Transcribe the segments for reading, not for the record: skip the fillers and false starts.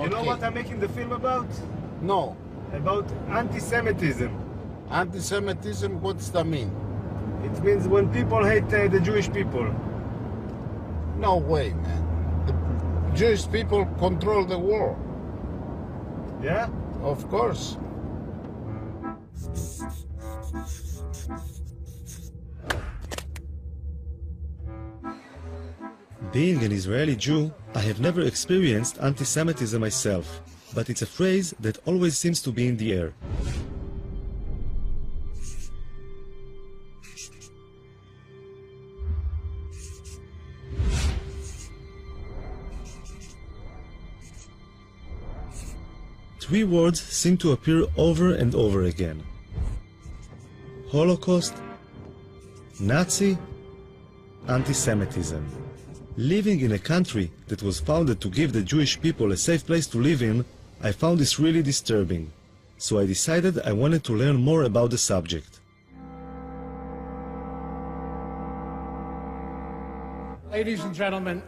You know what I'm making the film about? No. About anti-Semitism. Anti-Semitism, what does that mean? It means when people hate the Jewish people. No way, man. The Jewish people control the world. Yeah? Of course. Being an Israeli Jew, I have never experienced anti-Semitism myself, but it's a phrase that always seems to be in the air. Three words seem to appear over and over again: Holocaust, Nazi, anti-Semitism. Living in a country that was founded to give the Jewish people a safe place to live in, I found this really disturbing. So I decided I wanted to learn more about the subject. Ladies and gentlemen,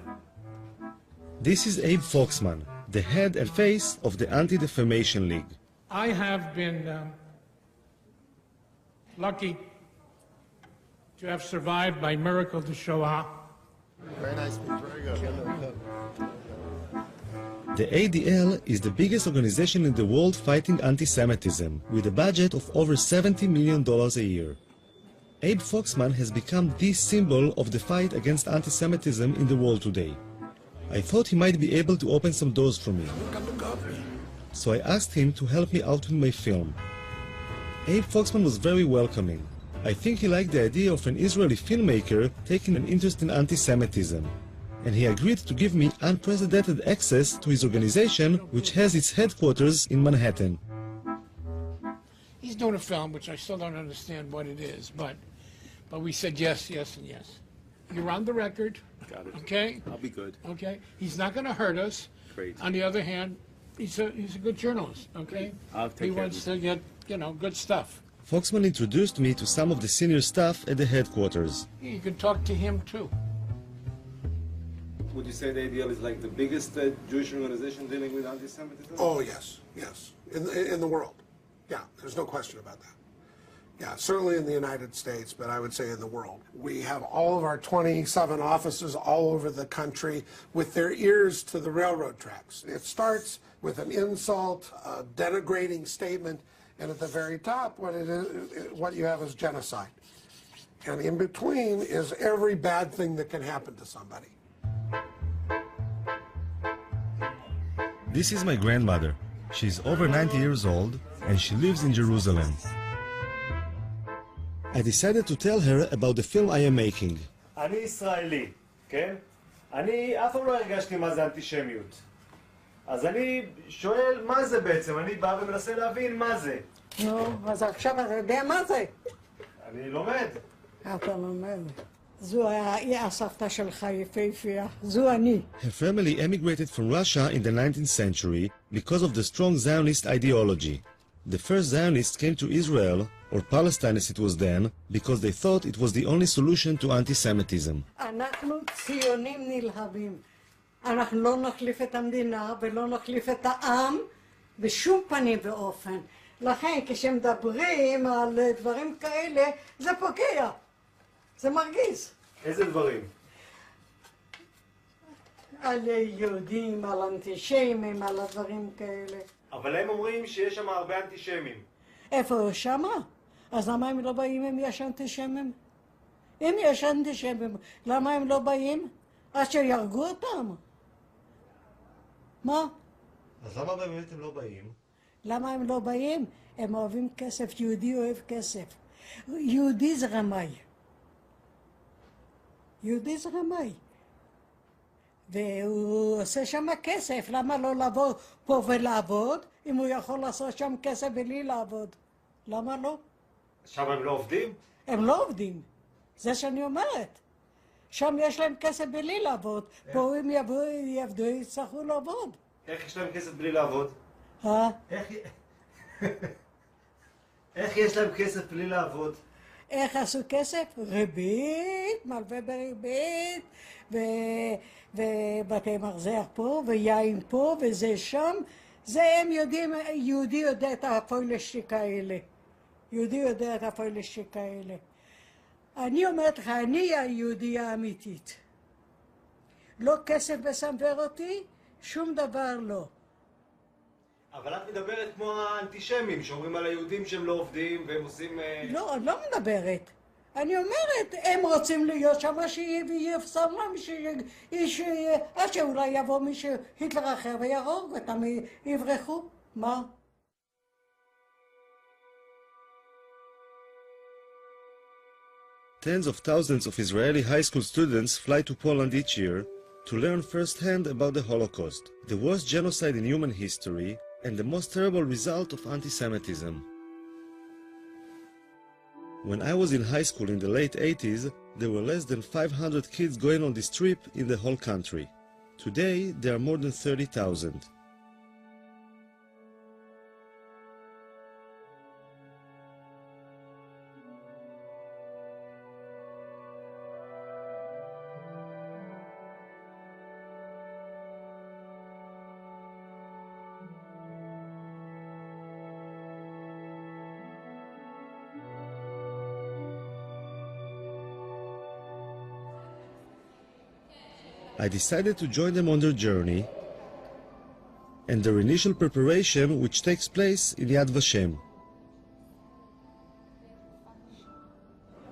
this is Abe Foxman, the head and face of the Anti-Defamation League. I have been lucky to have survived by miracle the Shoah. Very nice, very good. The ADL is the biggest organization in the world fighting anti-Semitism, with a budget of over $70 million a year. Abe Foxman has become the symbol of the fight against anti-Semitism in the world today. I thought he might be able to open some doors for me. So I asked him to help me out with my film. Abe Foxman was very welcoming. I think he liked the idea of an Israeli filmmaker taking an interest in anti-Semitism, and he agreed to give me unprecedented access to his organization, which has its headquarters in Manhattan. He's doing a film, which I still don't understand what it is, but we said yes, yes, and yes. You're on the record. Got it. Okay? I'll be good. Okay? He's not going to hurt us. Great. On the other hand, he's a good journalist, okay? I'll take He care of wants to get, good stuff. Foxman introduced me to some of the senior staff at the headquarters. You can talk to him, too. Would you say the ADL is like the biggest Jewish organization dealing with anti-Semitism? Oh, yes, yes. In the world. Yeah, there's no question about that. Yeah, certainly in the United States, but I would say in the world. We have all of our 27 offices all over the country with their ears to the railroad tracks. It starts with an insult, a denigrating statement, and at the very top, what you have is genocide. And in between is every bad thing that can happen to somebody. This is my grandmother. She's over 90 years old, and she lives in Jerusalem. I decided to tell her about the film I am making. אני ישראלי, כן? אני אף פעם לא הרגשתי מה זה אנטישמיות. אז אני שואל מה זה בעצם, אני בא ומנסה להבין מה זה. נו, אז עכשיו אתה יודע מה זה? אני לומד. אתה לומד. זו הסבתא שלך יפהפייה, זו אני. Her family emigrated from Russia in the 19th century because of the strong Zionist ideology. The first Zionists came to Israel, or Palestine as it was then, because they thought it was the only solution to anti-Semitism. אנחנו ציונים נלהבים. אנחנו לא נחליף את המדינה ולא נחליף את העם בשום פנים ואופן. לכן כשמדברים על דברים כאלה זה פוגע. זה מרגיז. איזה דברים? על יהודים, על אנטישמים, על הדברים כאלה. אבל הם אומרים שיש שם הרבה אנטישמים. איפה שמה? אז למה הם לא באים אם יש אנטישמים? אם יש אנטישמים, למה הם לא באים? עד שירגו אותם. מה? אז למה באמת הם לא באים? למה הם לא באים? הם אוהבים כסף, יהודי אוהב כסף. יהודי זה רמאי. יהודי זה רמאי. והוא עושה שם כסף, למה לא לבוא פה ולעבוד, אם הוא יכול לעשות שם כסף בלי לעבוד? למה לא? שם הם לא עובדים? הם לא עובדים, זה שאני אומרת. שם יש להם כסף בלי לעבוד, פה אם יעבדו, יצטרכו לעבוד. איך יש להם כסף בלי לעבוד? איך יש להם כסף בלי לעבוד? איך עשו כסף? ריבית, מלווה בריבית, ובתי מרזח פה, ויין פה, וזה שם. זה הם יודעים, יהודי יודע את הפוילשטיק האלה. יהודי יודע את הפוילשטיק האלה. אני אומרת לך, אני היהודייה האמיתית. לא כסף מסנוור אותי, שום דבר לא. אבל את מדברת כמו האנטישמים שאומרים על היהודים שהם לא עובדים והם עושים... לא, אני לא מדברת. אני אומרת, הם רוצים להיות שם, שיפסם להם, עד שאולי יבוא מישהו, היטלר אחר ויהרוג אותם, יברחו. מה? Tens of thousands of Israeli high school students fly to Poland each year to learn firsthand about the Holocaust, the worst genocide in human history, and the most terrible result of anti-Semitism. When I was in high school in the late 80s, there were less than 500 kids going on this trip in the whole country. Today, there are more than 30,000. I decided to join them on their journey and their initial preparation, which takes place in Yad Vashem.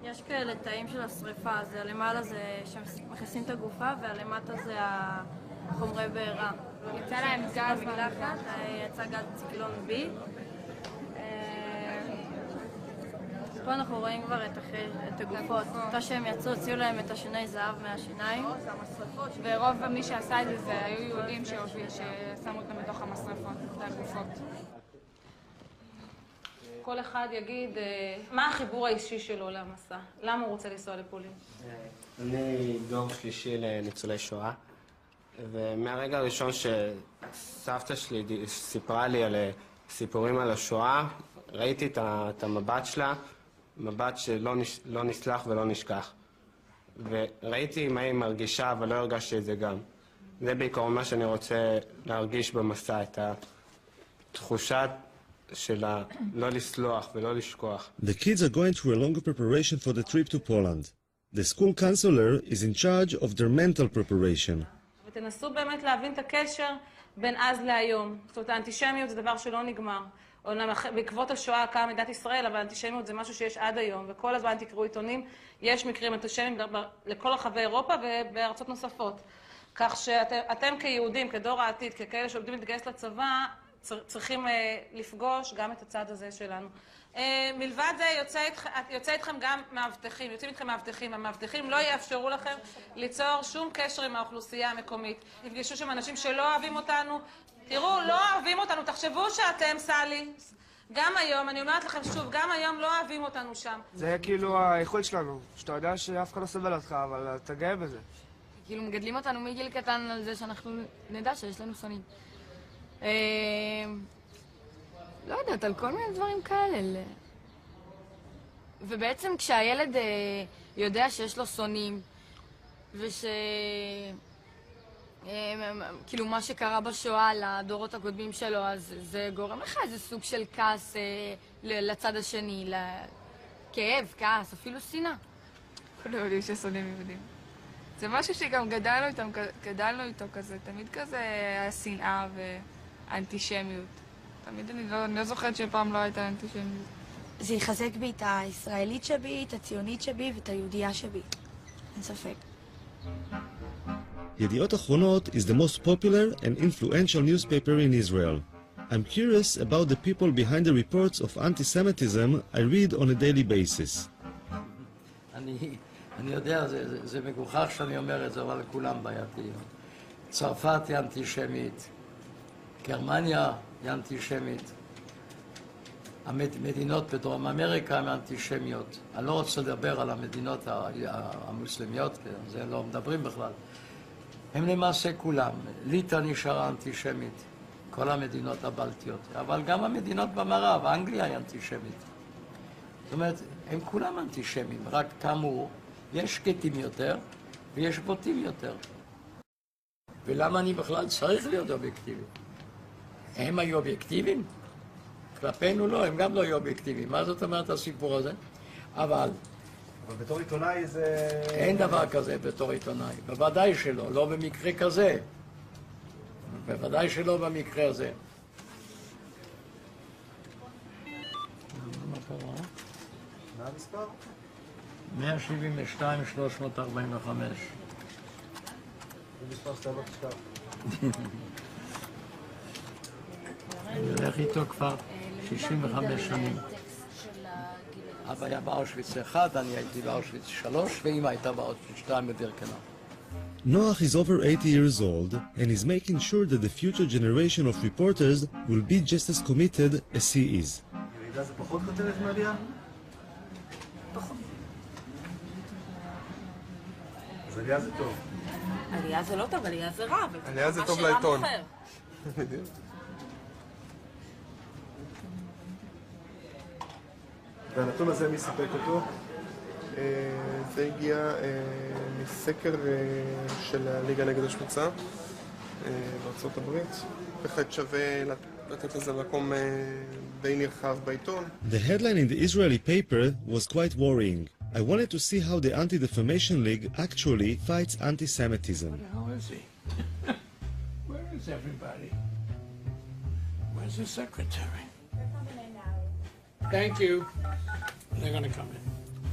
יש כאלה תאים של השריפה, זה למעלה זה שמכניסים את הגופה והלמטה זה החומרי בעירה. יצא להם גז מלחץ, יצא גז ציקלון B. פה אנחנו רואים כבר את הגופות. אותה שהם יצאו, הוציאו להם את השני זהב מהשיניים. ורוב מי שעשה את זה היו יהודים ששמו אותם בתוך המשרפות, את הגופות. כל אחד יגיד מה החיבור האישי שלו למסע, למה הוא רוצה לנסוע לפולין. אני דור שלישי לניצולי שואה, ומהרגע הראשון שסבתא שלי סיפרה לי על סיפורים על השואה, ראיתי את המבט שלה, מבט שלא נסלח ולא נשכח. וראיתי מה היא מרגישה, אבל לא הרגשתי את זה גם. זה בעיקרון מה שאני רוצה להרגיש במסע, את התחושת של לא לסלוח ולא לשכוח. The kids are going through a longer preparation for the trip to Poland. The school counselor is in charge of their mental preparation. ותנסו באמת להבין את הקשר בין אז להיום. זאת אומרת, האנטישמיות זה דבר שלא נגמר. בעקבות השואה קמה מדינת ישראל, אבל האנטישמיות זה משהו שיש עד היום, וכל הזמן תקראו עיתונים, יש מקרים אנטישמיים לכל רחבי אירופה ובארצות נוספות. כך שאתם כיהודים, כדור העתיד, ככאלה שעובדים להתגייס לצבא, צריכים לפגוש גם את הצד הזה שלנו. מלבד זה יוצא איתכם גם מאבטחים, יוצאים איתכם מאבטחים. המאבטחים לא יאפשרו לכם ליצור שום קשר עם האוכלוסייה המקומית. יפגשו שם אנשים שלא אוהבים אותנו. תראו, לא אוהבים אותנו, תחשבו שאתם, סלי, גם היום, אני אומרת לכם שוב, גם היום לא אוהבים אותנו שם. זה כאילו האיכות שלנו, שאתה יודע שאף אחד לא סובל אותך, אבל אתה גאה בזה. כאילו מגדלים אותנו מגיל קטן על זה שאנחנו נדע שיש לנו שונאים. לא יודעת, על כל מיני דברים כאלה. ובעצם כשהילד יודע שיש לו שונאים, כאילו מה שקרה בשואה לדורות הקודמים שלו, אז זה גורם לך איזה סוג של כעס לצד השני, כאב, כעס, אפילו שנאה. כולנו יודעים ששונאים יהודים. זה משהו שגם גדלנו איתו כזה, תמיד כזה השנאה והאנטישמיות. תמיד אני לא זוכרת שפעם לא הייתה אנטישמיות. זה יחזק בי את הישראלית שבי, את הציונית שבי ואת היהודייה שבי. אין ספק. Yediot Achronot is the most popular and influential newspaper in Israel. I'm curious about the people behind the reports of anti-Semitism I read on a daily basis. אני יודע, זה מגוחך שאני אומר את זה, אבל כולם בעייתיים. צרפת היא אנטישמית, גרמניה היא אנטישמית, המדינות בדרום אמריקה הן אנטישמיות. אני לא רוצה לדבר על המדינות המוסלמיות, כי זה לא מדברים בכלל. הם למעשה כולם. ליטא נשארה אנטישמית, כל המדינות הבלטיות, אבל גם המדינות במערב, אנגליה היא אנטישמית. זאת אומרת, הם כולם אנטישמים, רק כאמור, יש שקטים יותר ויש בוטים יותר. ולמה אני בכלל צריך להיות אובייקטיבי? הם היו אובייקטיביים? כלפינו לא, הם גם לא היו אובייקטיביים. מה זאת אומרת הסיפור הזה? אבל בתור עיתונאי זה... אין דבר כזה בתור עיתונאי. בוודאי שלא, לא במקרה כזה. בוודאי שלא במקרה הזה. מה קרה? מה המספר? 172,345. זה מספר שאתה לא תשכח. אני הולך איתו כבר 65 שנים. אבא היה באושוויץ 1, אני הייתי באושוויץ 3, ואמא הייתה באושוויץ 2 בבירקנאו. Noach is over 80 years old and is making sure that the future generation of reporters will be just as committed as he is. ירידה זה פחות כותרת מעלייה? פחות. אז עלייה זה טוב. עלייה זה לא טוב, עלייה זה רע. עלייה זה טוב לעיתון. והנתון הזה מי סיפק אותו? זה הגיע מסקר של הליגה נגד השמצה בארצות הברית. בהחלט שווה לתת לזה מקום די נרחב בעיתון. The headline in the Israeli paper was quite worrying. I wanted to see how the Anti-Defamation League actually fights anti-Semitism. Where the hell is he? Where is everybody? Where's the secretary? Thank you. They're going to come in.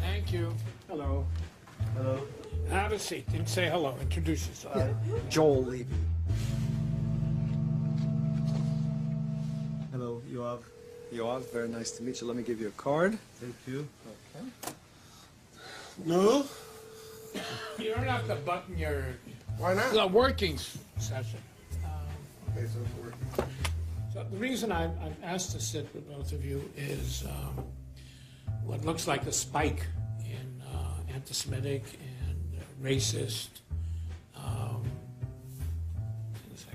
Thank you. Hello. Hello. Have a seat and say hello. Introduce yourself. Joel Levy. Hello, Yoav. Yoav, very nice to meet you. Let me give you a card. Thank you. Okay. No? You don't have to button your... Why not? The working session. Okay, so it's working. So the reason I'm asked to sit with both of you is what looks like a spike in anti-Semitic and racist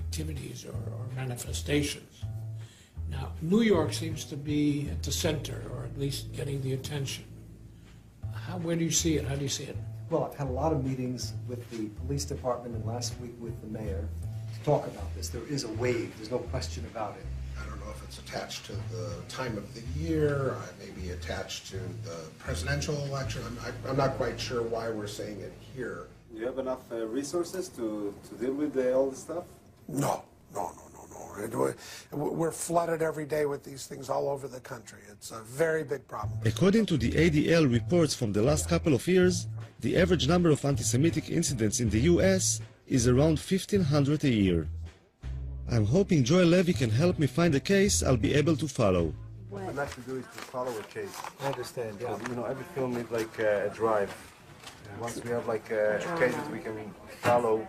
activities or manifestations. Now, New York seems to be at the center, or at least getting the attention. Where do you see it? How do you see it? Well, I've had a lot of meetings with the police department and last week with the mayor to talk about this. There is a wave. There's no question about it. I don't know if it's attached to the time of the year, maybe attached to the presidential election. I'm not quite sure why we're saying it here. Do you have enough resources to deal with all this stuff? No. We're flooded every day with these things all over the country. It's a very big problem. According to the ADL reports from the last couple of years, the average number of anti-Semitic incidents in the US is around 1,500 a year. I'm hoping Joel Levy can help me find a case I'll be able to follow. What I'd like to do is to follow a case. I understand, yeah. You know, every film needs like a drive. And once we have like a case that we can follow,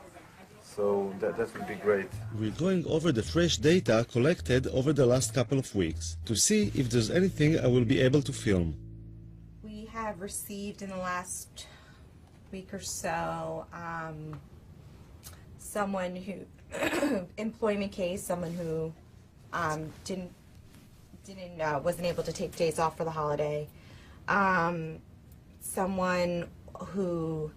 so that would be great. We're going over the fresh data collected over the last couple of weeks to see if there's anything I will be able to film. We have received in the last week or so someone who employment case, someone who wasn't able to take days off for the holiday, someone who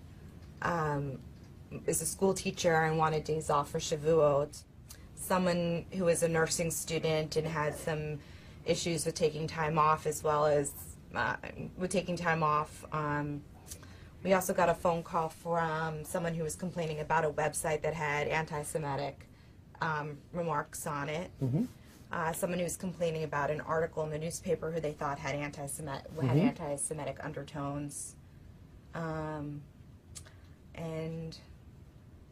is a school teacher and wanted days off for Shavuot, someone who is a nursing student and had some issues with taking time off as well as with taking time off. We also got a phone call from someone who was complaining about a website that had anti-Semitic remarks on it. Mm-hmm. Someone who was complaining about an article in the newspaper who they thought had anti-Semitic undertones. And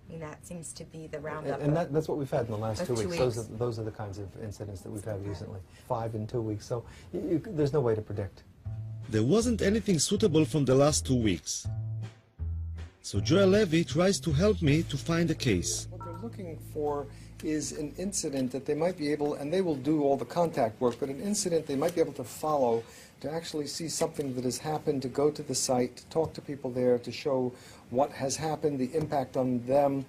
I mean, that seems to be the roundup. And that's what we've had in the last 2 weeks. 2 weeks. Those are the kinds of incidents that we've had recently. 5 in 2 weeks. So there's no way to predict. There wasn't anything suitable from the last 2 weeks. So Joel Levy tries to help me to find a case. What they're looking for is an incident that they might be able, and they will do all the contact work, but an incident they might be able to follow, to actually see something that has happened, to go to the site, to talk to people there, to show what has happened, the impact on them,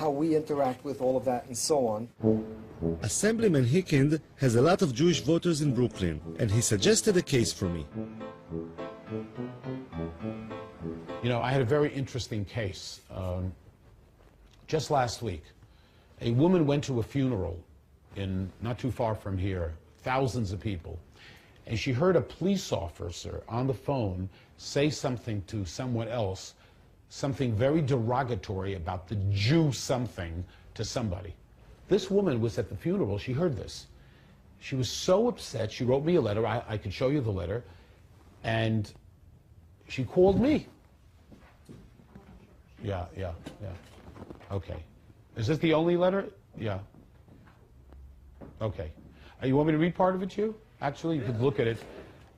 how we interact with all of that, and so on. Assemblyman Hickind has a lot of Jewish voters in Brooklyn, and he suggested a case for me. You know, I had a very interesting case just last week. A woman went to a funeral in not too far from here, thousands of people, and she heard a police officer on the phone say something to someone else, something very derogatory about the Jew something to somebody. This woman was at the funeral, she heard this. She was so upset, she wrote me a letter, I could show you the letter, and she called me. Yeah. Okay. Is this the only letter? Yeah. Okay. You want me to read part of it to you? Actually, you could look at it.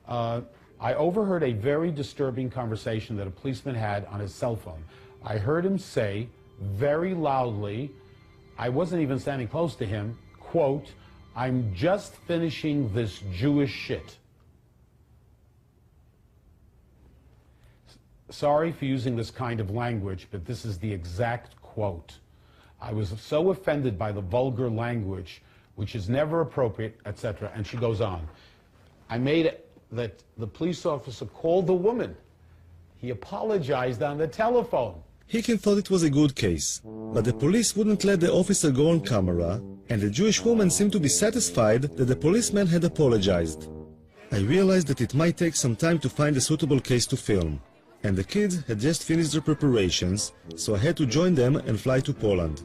I overheard a very disturbing conversation that a policeman had on his cell phone. I heard him say very loudly, I wasn't even standing close to him, quote, "I'm just finishing this Jewish shit." Sorry for using this kind of language, but this is the exact quote. I was so offended by the vulgar language, which is never appropriate, etc. And she goes on. I made it that the police officer called the woman. He apologized on the telephone. Hicken thought it was a good case, but the police wouldn't let the officer go on camera, and the Jewish woman seemed to be satisfied that the policeman had apologized. I realized that it might take some time to find a suitable case to film, and the kids had just finished their preparations, so I had to join them and fly to Poland.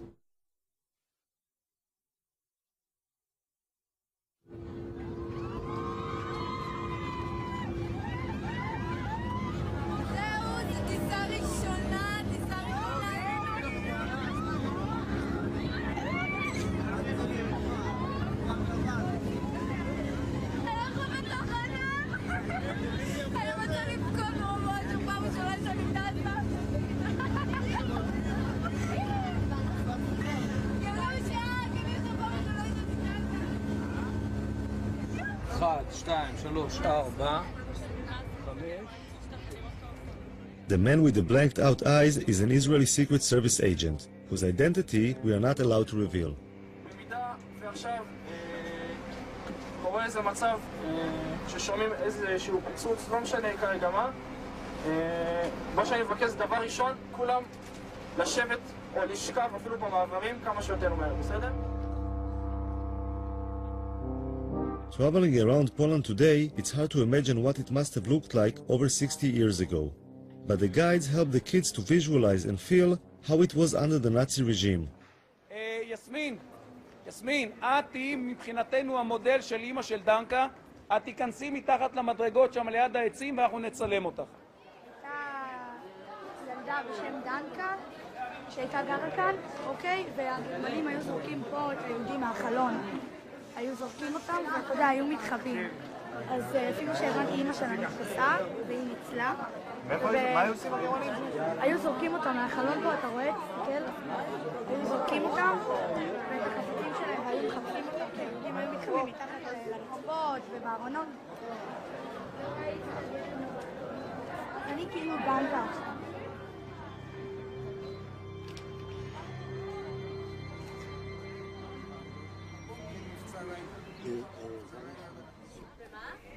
The man with the blanked out eyes is an Israeli Secret Service agent, whose identity we are not allowed to reveal. במידה ועכשיו קורה איזה מצב ששומעים איזשהו פיצוץ, לא משנה כרגע מה שאני מבקש דבר ראשון, כולם לשבת או לשכב אפילו במעברים כמה שיותר מהר, בסדר? Traveling around Poland today, it's hard to imagine what it must have looked like over 60 years ago. But the guides help the kids to visualize and feel how it was under the Nazi regime. יסמין, את תהיי מבחינתנו המודל של אמא של דנקה, את תיכנסי מתחת למדרגות שם ליד העצים ואנחנו נצלם אותך. הייתה ילדה בשם דנקה שהייתה גרה כאן, אוקיי? והגרמנים היו זורקים פה את היהודים מהחלון. היו זורקים אותם, ואתה יודע, היו מתחבאים. אז אפילו שהבנתי, אמא שלה נתפסה, והיא ניצלה. מה היו עושים הגרמנים? היו זורקים אותם מהחלון פה, אתה רואה? תסתכל. היו זורקים אותם, ואת החזקים שלהם, והיו מחפשים אותם, כי היהודים היו מתחבאים מתחת לרחובות ובארונות. אני כאילו דנקה עכשיו.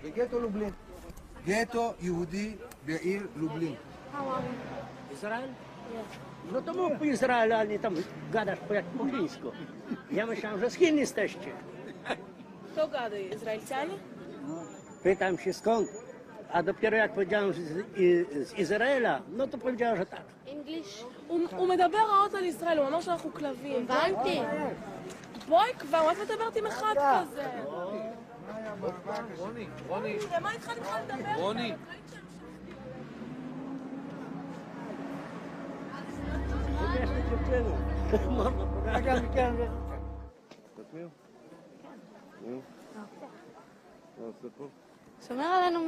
בגטו לובלין. גטו יהודי בעיר לובלין. Izrael? No to mów po Izraelu, a nie tam gadasz jak po chińsku. Ja myślałem, że z Chin jesteście. Kto gada? Izraelczanie? Pytam się skąd, a dopiero jak powiedziałem z Izraela, no to powiedziała, że tak. English? הוא מדבר רעות על ישראל, הוא אמר שאנחנו כלבים. הבנתי. בואי כבר, מה את מדברת עם אחד כזה? רוני. למה התחלת לך לדבר? רוני. שומר עלינו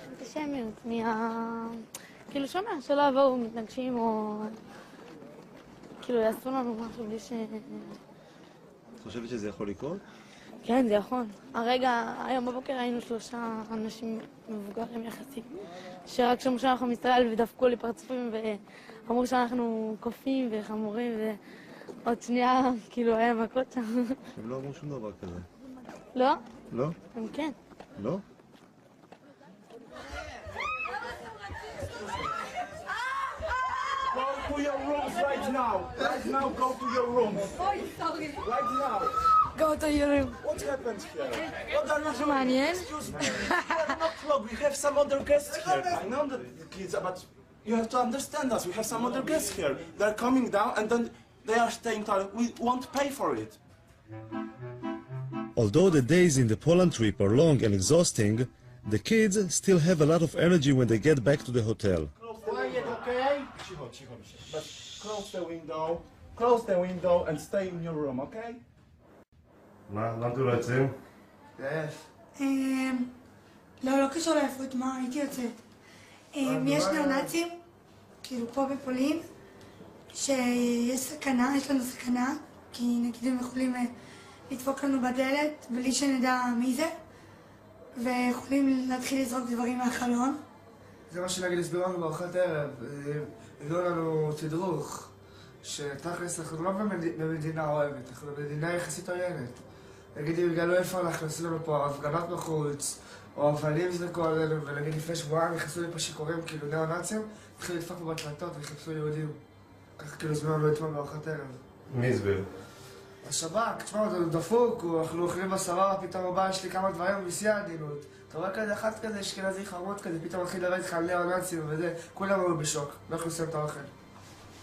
מהאנטישמיות, כאילו שומר, שלא יבואו מתנגשים או כאילו יעשו לנו משהו בלי ש... את חושבת שזה יכול לקרות? כן, זה יכול. הרגע, היום בבוקר היינו 3 אנשים מבוגרים יחסית, שרק שמעו שאנחנו מישראל ודפקו לי פרצופים ואמרו שאנחנו קופים וחמורים ועוד שנייה כאילו היה מכות שם. הם לא אמרו שום דבר כזה. לא? לא? הם כן. לא? בואו to your rooms right now. Right now, go to your rooms. Oh, sorry. Right now. Go to your room. What happened here? What are you doing? מעניין. Excuse me. We are not vlog. We have some other guests here. I know that the kids, but you have to understand us. We have some other guests here. They're coming down and then they are staying there. We won't pay for it. Although the days in the Poland trip are long and exhausting, the kids still have a lot of energy when they get back to the hotel. Quiet, okay? But close the window and stay in your room, okay? מה? למה אתם לא יוצאים? Yes. לא קשור לעייפות, מה? הייתי יוצאת. יש ניאו-נאצים, כאילו פה בפולין, שיש סכנה, יש לנו סכנה, כי נגיד הם יכולים לדפוק לנו בדלת בלי שנדע מי זה, ויכולים להתחיל לזרוק דברים מהחלון. זה מה שנגיד הסבירו לנו בארוחת ערב, הביאו לנו תדרוך, שתכלס אנחנו לא במדינה אוהבת, אנחנו במדינה יחסית עוינת. נגיד אם יגלו איפה אנחנו עשינו לנו פה הפגנות בחוץ, או אבנים זרקו עלינו, ונגיד לפני שבועיים נכנסו לי פה שיכורים כאילו ניאו-נאצים, התחילו לדפוק פה בדלתות וחיפשו יהודים. ככה כאילו הסבירו לנו אתמול בארוחת ערב. מי הסביר? השב"כ, תשמע, הוא דפוק, אנחנו אוכלים בסבבה, פתאום הוא בא, יש לי כמה דברים בשיא העדינות. אתה רואה כזה, אחד כזה, אשכנזי חמוד כזה, פתאום מתחיל לדבר איתך על ניאו-נאצים וזה, כולם היו בשוק, לא יכולים לסיים את האוכל.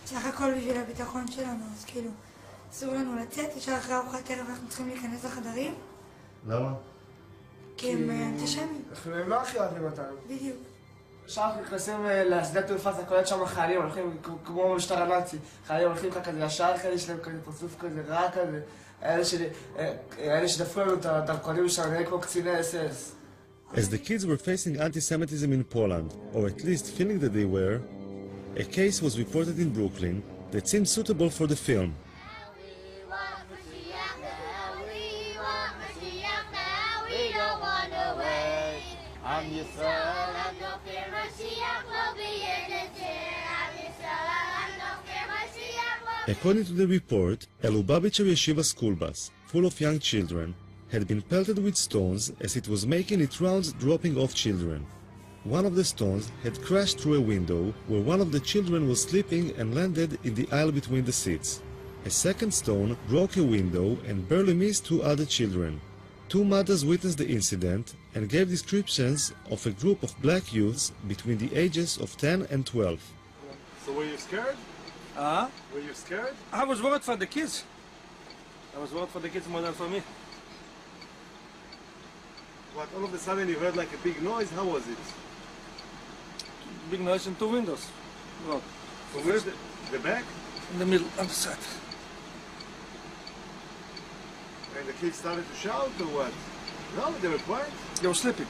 סך הכל בשביל הביטחון שלנו, אז כאילו, אסור לנו לצאת, ישר אחרי ארוחת ערב אנחנו צריכים להיכנס לחדרים. למה? כי הם אנטישמים. הם לא הכי אוהבים אותנו. בדיוק. עכשיו אנחנו נכנסים לשדה תעופה, אתה קולט שם חיילים, הולכים כמו במשטר הנאצי. חיילים הולכים לך כזה ישר, יש להם כזה פרצוף כזה רע כזה. אלה שדפקו לנו את הדרכונים שלנו, נראה כמו קציני אס-אס. As the kids were facing anti-Semitism in Poland, or at least feeling that they were, a case was reported in Brooklyn that seemed suitable for the film. According to the report, a Lubavitcher yeshiva school bus, full of young children, had been pelted with stones as it was making its rounds dropping off children. One of the stones had crashed through a window where one of the children was sleeping and landed in the aisle between the seats. A second stone broke a window and barely missed two other children. Two mothers witnessed the incident and gave descriptions of a group of black youths between the ages of 10 and 12. So were you scared? Were you scared? I was worried for the kids. I was worried for the kids more than for me. What, all of a sudden you heard like a big noise? How was it? Big noise in two windows. Well, so where's the back? In the middle, on the side. And the kids started to shout or what? No, they were quiet? They were sleeping.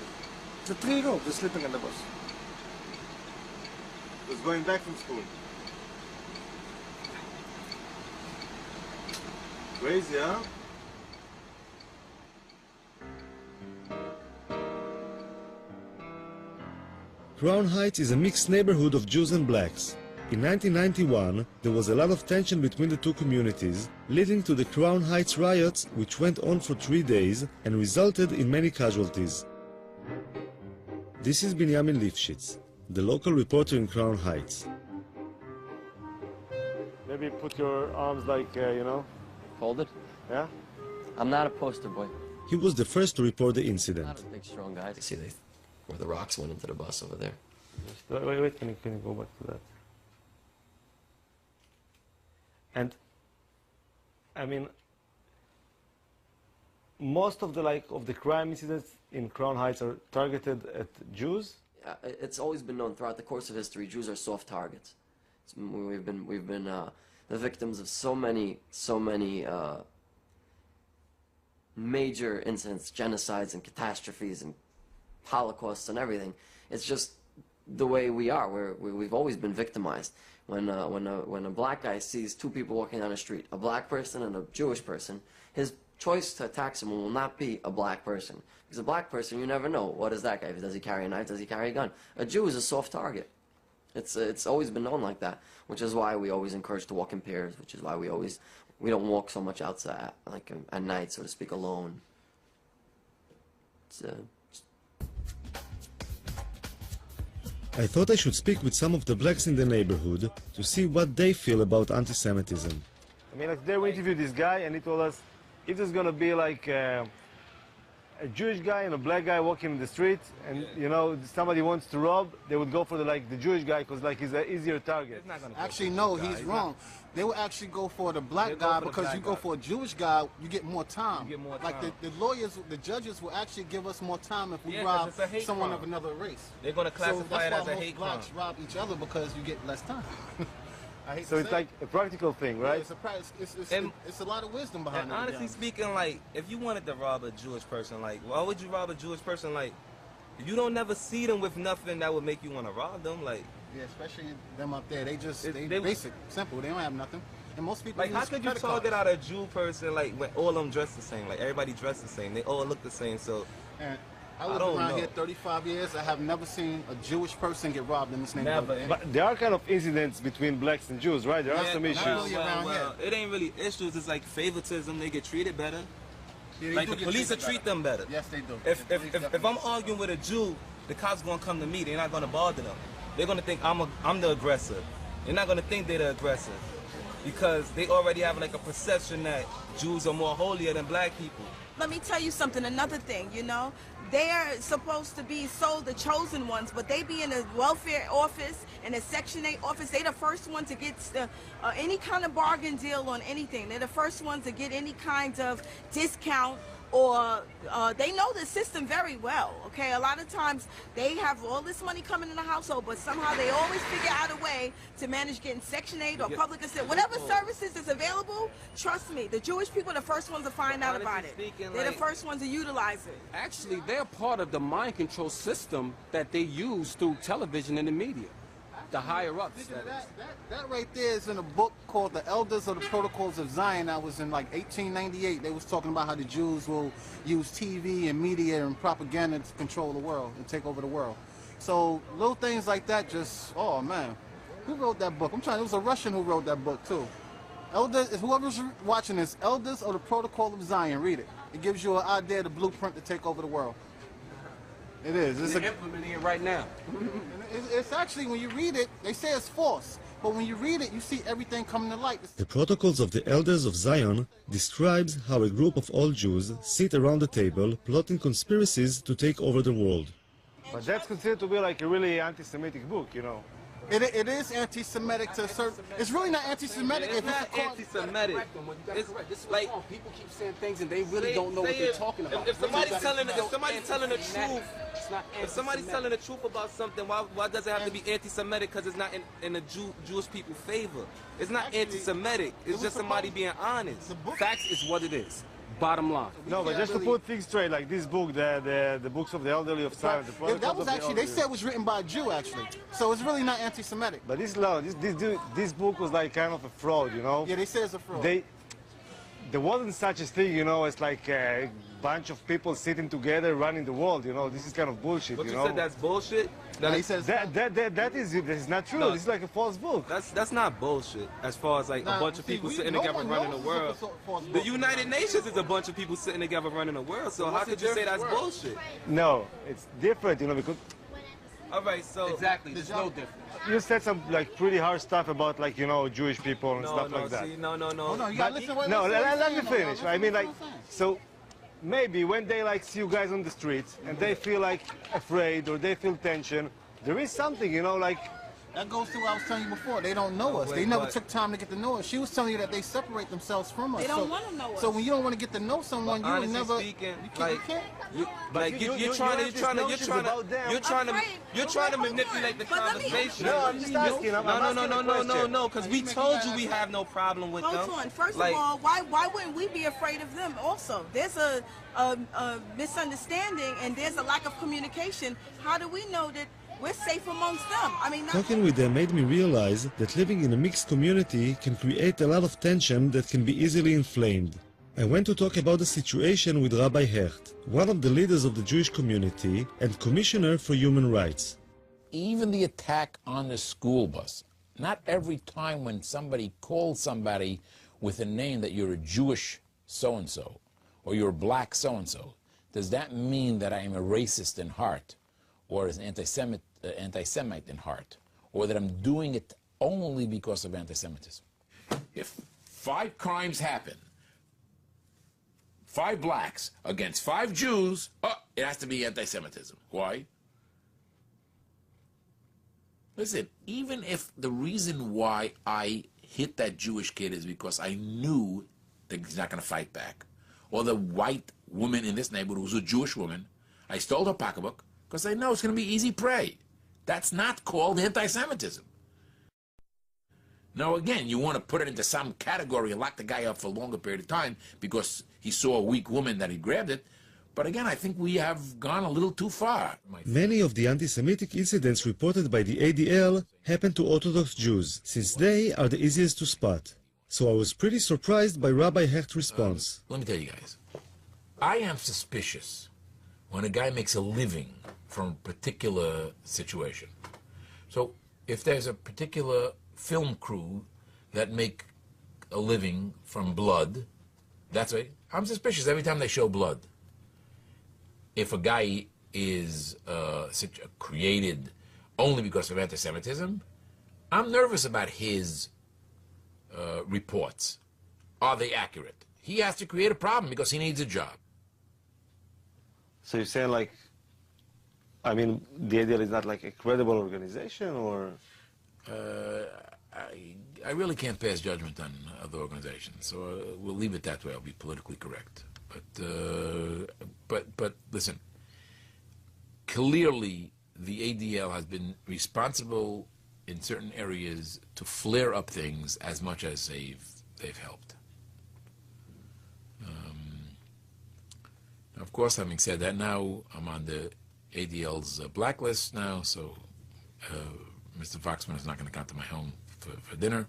The 3-year-olds, they're sleeping on the bus. Was going back from school. Crazy, huh? Crown Heights is a mixed neighborhood of Jews and blacks. In 1991, there was a lot of tension between the two communities, leading to the Crown Heights riots, which went on for 3 days and resulted in many casualties. This is Binyamin Lifshitz, the local reporter in Crown Heights. Maybe put your arms like, you know. Folded? Yeah? I'm not a poster boy. He was the first to report the incident. Not a big, strong guy. See, where the rocks went into the bus over there. Wait, can you go back to that? And, I mean, most of the crime incidents in Crown Heights are targeted at Jews? It's always been known throughout the course of history, Jews are soft targets. We've been the victims of so many major incidents, genocides and catastrophes and Holocausts and everything. It's just the way we are. We've always been victimized. When a black guy sees two people walking down the street, a black person and a Jewish person, his choice to attack someone will not be a black person. Because a black person, you never know. What is that guy? Does he carry a knife? Does he carry a gun? A Jew is a soft target. It's always been known like that, which is why we always encourage to walk in pairs, which is why we don't walk so much outside, like at night, so to speak, alone. I thought I should speak with some of the blacks in the neighborhood to see what they feel about anti-Semitism. I mean, like, today we interviewed this guy, and he told us if there's gonna be like a Jewish guy and a black guy walking in the street, and you know somebody wants to rob, they would go for the Jewish guy because like he's an easier target. Actually, no, he's wrong. They would actually go for the black guy because you go for a Jewish guy, you get more time. Like the lawyers, the judges will actually give us more time if we rob someone of another race. They're going to classify it as a hate crime. Blacks rob each other because you get less time. So it's like a practical thing, right? Yeah, it's a lot of wisdom behind it. And honestly speaking, like, if you wanted to rob a Jewish person, like, why would you rob a Jewish person? Like, you don't never see them with nothing that would make you want to rob them. Like, yeah, especially them up there. They basic, simple. They don't have nothing. And most people like, how could you target out a Jew person like when all of them dress the same? Like, everybody dressed the same. They all look the same. So, and I lived around here 35 years. I have never seen a Jewish person get robbed in this neighborhood. Never. But there are kind of incidents between blacks and Jews, right? There are some issues. Well, it ain't really issues. It's like favoritism. They get treated better. Yeah, like the police will treat them better. Yes, they do. If I'm arguing with a Jew, the cops gonna come to me. They're not gonna bother them. They're gonna think I'm the aggressor. They're not gonna think they're the aggressor because they already have like a perception that Jews are more holier than black people. Let me tell you something, another thing, you know. They are supposed to be the chosen ones, but they be in a welfare office, in a Section 8 office. They the first one to get any kind of bargain deal on anything. They're the first ones to get any kind of discount, or they know the system very well, okay? A lot of times they have all this money coming in the household, but somehow they always figure out a way to manage getting Section 8 or public assistance. Whatever services is available, trust me, the Jewish people are the first ones to find out about it. They're the first ones to utilize it. Actually, they're part of the mind control system that they use through television and the media. The higher ups. That right there is in a book called The Elders of the Protocols of Zion. That was in like 1898. They was talking about how the Jews will use TV and media and propaganda to control the world and take over the world. So little things like that just, oh man. Who wrote that book? It was a Russian who wrote that book too. Elders, whoever's watching this, Elders of the Protocol of Zion, read it. It gives you an idea, the blueprint to take over the world. It is. They're implementing it right now. It's actually, when you read it, they say it's false. But when you read it, you see everything coming to light. The Protocols of the Elders of Zion describes how a group of all Jews sit around the table plotting conspiracies to take over the world. But that's considered to be like a really anti-Semitic book, you know. It is anti-Semitic to a certain. It's really not anti-Semitic. It's not anti-Semitic. It's like people keep saying things and they really don't know what they're talking about. If somebody's telling the truth, if somebody's telling the truth about something, why does it have to be anti-Semitic? Because it's not in the Jewish people's favor. It's not anti-Semitic. It's just somebody being honest. Facts is what it is. Bottom line. No, but just to put things straight, like this book, the books of the elderly of Zion. That was actually, they said it was written by a Jew, actually. So it's really not anti-Semitic. But this book was like kind of a fraud, you know? Yeah, they said it's a fraud. There wasn't such a thing, you know, it's like a bunch of people sitting together running the world, you know? This is kind of bullshit, But you you know? said that's bullshit? He says that is not true. No. This is like a false book. That's not bullshit. As far as like a bunch of people sitting together running the world. The United Nations is a bunch of people sitting together running the world. So how could you say that's bullshit? No, it's different, you know, because... All right, so... Exactly, there's no difference. You said some like pretty harsh stuff about like, you know, Jewish people and stuff like that. No. Hold on, you gotta listen what let me finish. I mean, like, so maybe when they like see you guys on the streets and they feel like afraid or they feel tension, there is something, you know, like... That goes to what I was telling you before. They don't know us. They never took time to get to know us. She was telling you that they separate themselves from us. They don't want to know us. So when you don't want to get to know someone, you would never... You're trying to manipulate the conversation. No, I'm just asking. No, because we told you we have no problem with them. Hold on. First of all, why wouldn't we be afraid of them also? There's a misunderstanding and there's a lack of communication. How do we know that we're safe amongst them? I mean, Talking with them made me realize that living in a mixed community can create a lot of tension that can be easily inflamed. I went to talk about the situation with Rabbi Hecht, one of the leaders of the Jewish community and Commissioner for Human Rights. Even the attack on the school bus, not every time when somebody calls somebody with a name that you're a Jewish so-and-so or you're black so-and-so, does that mean that I am a racist in heart or an anti-Semite anti-Semite in heart, or that I'm doing it only because of anti-Semitism. If 5 crimes happen, 5 blacks against 5 Jews, it has to be anti-Semitism. Why? Listen, even if the reason why I hit that Jewish kid is because I knew that he's not going to fight back, or the white woman in this neighborhood who's a Jewish woman, I stole her pocketbook because I know it's going to be easy prey. That's not called anti-Semitism. Now, again, you want to put it into some category and lock the guy up for a longer period of time because he saw a weak woman that he grabbed it. But again, I think we have gone a little too far. Many of the anti-Semitic incidents reported by the ADL happen to Orthodox Jews, since they are the easiest to spot. So I was pretty surprised by Rabbi Hecht's response. Let me tell you guys, I am suspicious when a guy makes a living from a particular situation. So if there's a particular film crew that make a living from blood, that's right, I'm suspicious every time they show blood. If a guy is created only because of anti-Semitism, I'm nervous about his reports. Are they accurate? He has to create a problem because he needs a job. So you're saying, like, I mean, the ADL is not like a credible organization, or? I really can't pass judgment on other organizations, so we'll leave it that way. I'll be politically correct. But listen, clearly the ADL has been responsible in certain areas to flare up things as much as they've helped. Of course, having said that, now I'm on the ADL's blacklist now, so Mr. Foxman is not going to come to my home for dinner.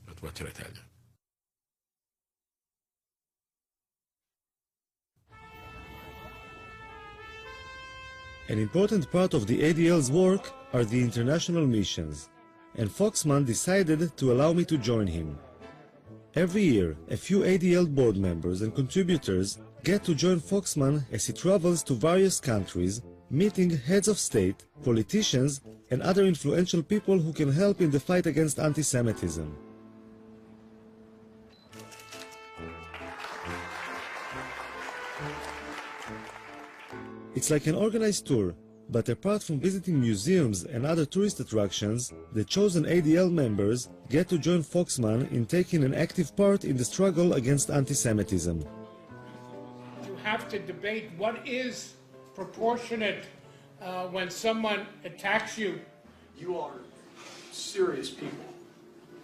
But what should I tell you? An important part of the ADL's work are the international missions, and Foxman decided to allow me to join him. Every year, a few ADL board members and contributors get to join Foxman as he travels to various countries, meeting heads of state, politicians, and other influential people who can help in the fight against anti-Semitism. It's like an organized tour, but apart from visiting museums and other tourist attractions, the chosen ADL members get to join Foxman in taking an active part in the struggle against anti-Semitism. You have to debate what is proportionate when someone attacks you. You are serious people,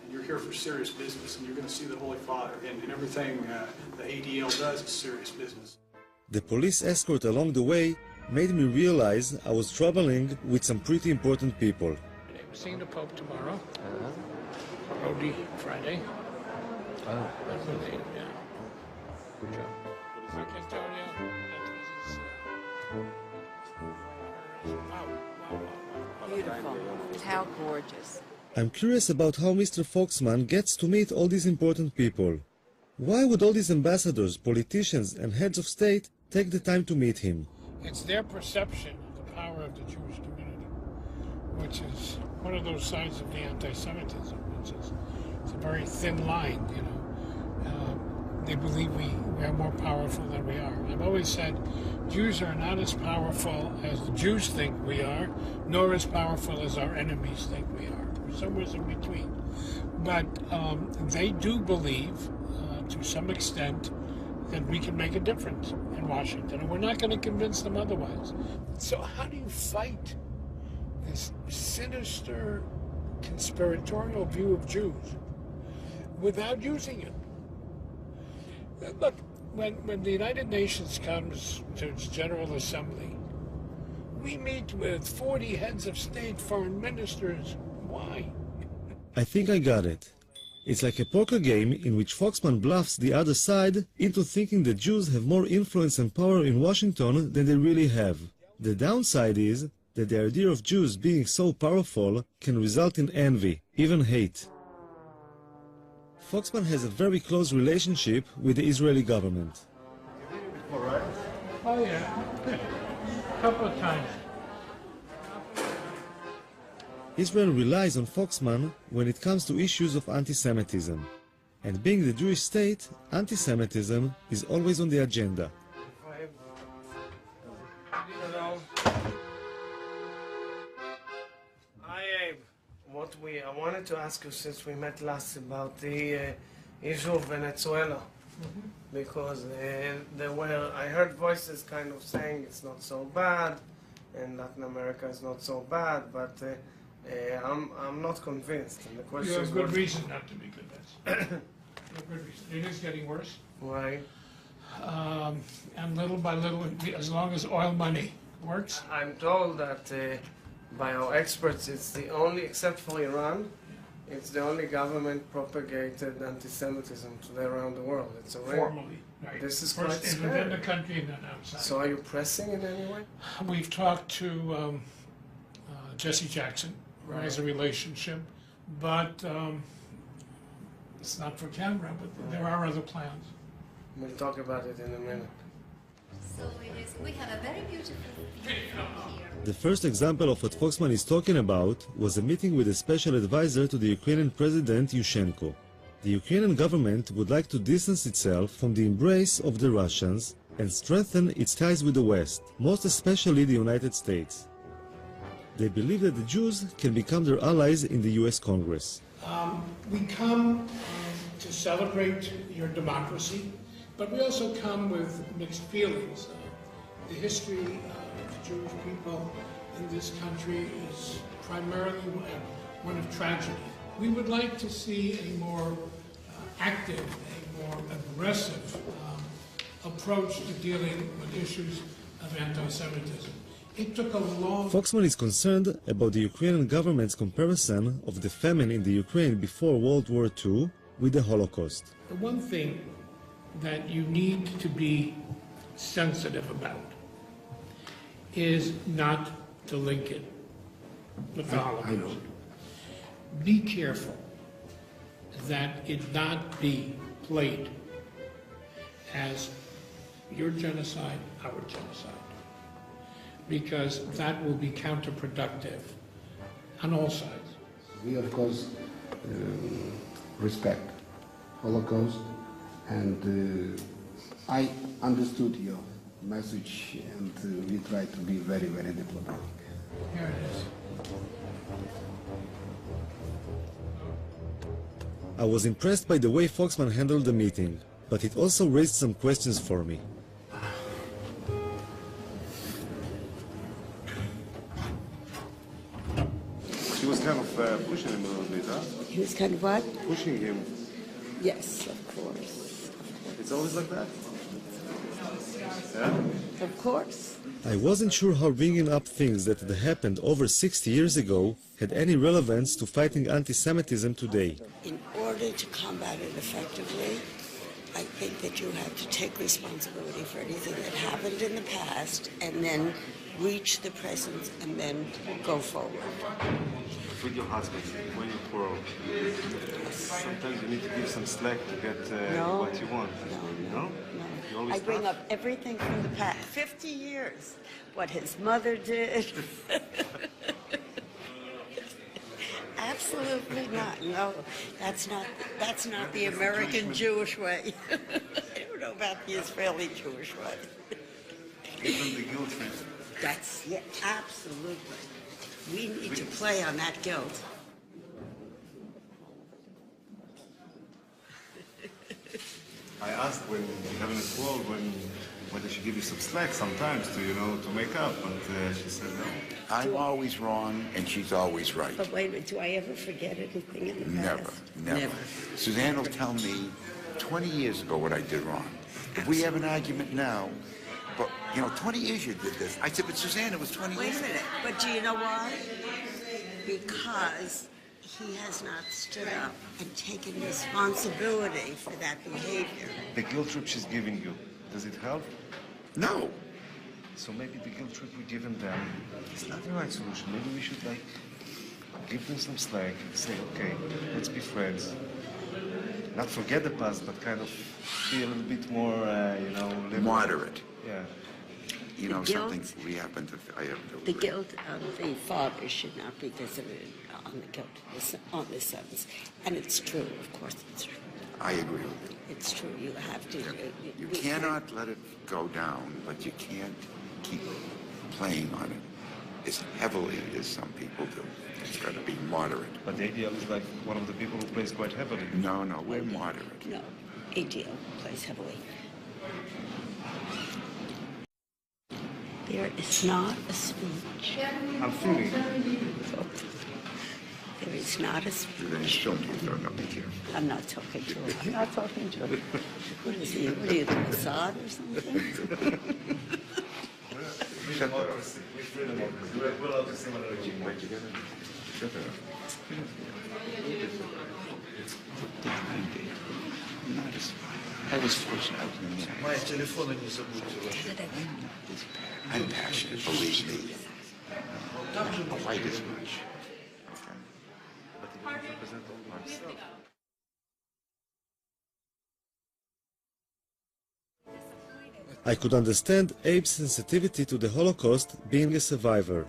and you're here for serious business, and you're going to see the Holy Father, and everything the ADL does is serious business. The police escort along the way made me realize I was traveling with some pretty important people. I'm seeing the Pope tomorrow. Rodi Friday. Oh. Yeah. Good job. Mark Antonio. Beautiful. How gorgeous. I'm curious about how Mr. Foxman gets to meet all these important people. Why would all these ambassadors, politicians, and heads of state take the time to meet him? It's their perception of the power of the Jewish community, which is one of those sides of the anti-Semitism. It's a very thin line, you know. They believe we are more powerful than we are. I've always said Jews are not as powerful as the Jews think we are, nor as powerful as our enemies think we are. We're somewhere in between. But they do believe, to some extent, that we can make a difference in Washington, and we're not going to convince them otherwise. So how do you fight this sinister, conspiratorial view of Jews without using it? Look, when the United Nations comes to its General Assembly, we meet with 40 heads of state, foreign ministers. Why? I think I got it. It's like a poker game in which Foxman bluffs the other side into thinking the Jews have more influence and power in Washington than they really have. The downside is that the idea of Jews being so powerful can result in envy, even hate. Foxman has a very close relationship with the Israeli government. All right. Oh, yeah. A couple of times. Israel relies on Foxman when it comes to issues of anti-Semitism. And being the Jewish state, anti-Semitism is always on the agenda. I wanted to ask you, since we met last, about the issue of Venezuela, because I heard voices kind of saying it's not so bad, and Latin America is not so bad, but I'm not convinced. And the question You have is, good reason not to be convinced. You have good reason. It is getting worse. Why? And little by little, as long as oil money works. I'm told that by our experts, it's the only, except for Iran, it's the only government-propagated anti-Semitism today around the world. It's a Formally, right. This is First quite scary. within the country and then outside. So are you pressing it anyway? We've talked to Jesse Jackson, who has a relationship, but it's not for camera, but there are other plans. We'll talk about it in a minute. So we have a very beautiful view from here. The first example of what Foxman is talking about was a meeting with a special advisor to the Ukrainian President Yushchenko. The Ukrainian government would like to distance itself from the embrace of the Russians and strengthen its ties with the West, most especially the United States. They believe that the Jews can become their allies in the US Congress. We come to celebrate your democracy, but we also come with mixed feelings. The history of the Jewish people in this country is primarily one of tragedy. We would like to see a more active, a more aggressive approach to dealing with issues of anti-Semitism. It took a long... Foxman is concerned about the Ukrainian government's comparison of the famine in the Ukraine before World War II with the Holocaust. The one thing that you need to be sensitive about is not to link it with the Holocaust. Be careful that it not be played as your genocide, our genocide, because that will be counterproductive on all sides. We, of course, respect Holocaust, and I understood your message, and we try to be very, very diplomatic. Here it is. I was impressed by the way Foxman handled the meeting, but it also raised some questions for me. She was kind of pushing him a little bit, huh? He was kind of what? Pushing him. Yes, of course. It's always like that? Yeah? Of course. I wasn't sure how bringing up things that had happened over 60 years ago had any relevance to fighting anti-Semitism today. In order to combat it effectively, I think that you have to take responsibility for anything that happened in the past and then reach the present and then go forward. With your husband, when you quarrel, sometimes you need to give some slack to get what you want. No? You always I bring tough? up everything from the past, 50 years, what his mother did. Absolutely not. No, that's not the American Jewish way. I don't know about the Israeli Jewish way. Give them the guilt trip. That's, yeah, absolutely. We need to play on that guilt. I asked when you're having a quarrel, whether she give you some slack sometimes to, to make up, and she said no. I'm always wrong, and she's always right. But wait a minute, do I ever forget anything in the past? Never. Suzanne will tell me 20 years ago what I did wrong. If we have an argument now, but, 20 years you did this. I said, but Suzanne, it was 20 years. Wait a minute, but do you know why? Because he has not stood up and taken responsibility for that behavior. The guilt trip she's giving you, does it help? No. So maybe the guilt trip we're giving them is not the right solution. Maybe we should, give them some slack and say, okay, let's be friends. Not forget the past, but kind of be a little bit more, liberal. Moderate. Yeah. Something we happen to... The guilt of the father should not be visited on the guilt on the sons. And it's true, of course it's true. I agree with you. It's true, you have to. You cannot let it go down, but you can't keep playing on it as heavily as some people do. It's got to be moderate. But the ADL is like one of the people who plays quite heavily. No, we're moderate. No, ADL plays heavily. There is not a speech. I'm feeling. There is not a speech. Then show me if they're not here. I'm not talking to him. I'm not talking to him. What is he? What are you, the Mossad or something? Shut up. We're allowed to sing on the regime. Shut up. I was fortunate. Мои телефоны не забудьте ваши. I'm passionate, believe me. Not quite as much. But he doesn't represent all himself. I could understand Abe's sensitivity to the Holocaust being a survivor,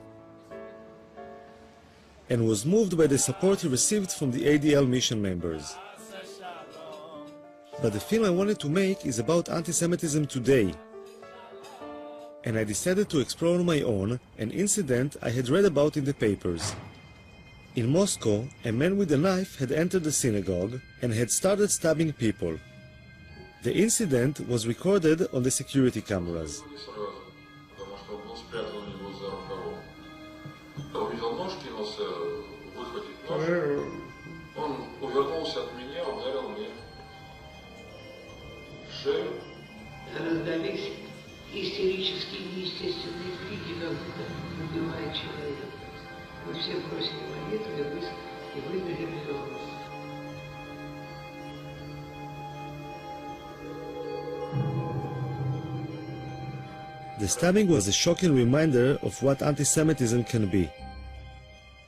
and was moved by the support he received from the ADL mission members. But the film I wanted to make is about anti-Semitism today, and I decided to explore on my own an incident I had read about in the papers. In Moscow, a man with a knife had entered the synagogue and had started stabbing people. The incident was recorded on the security cameras. Раздались истерические неестественные крики, как будто убивает человека. Мы все бросили молитвы и выбежали из угла. The stabbing was a shocking reminder of what anti-Semitism can be.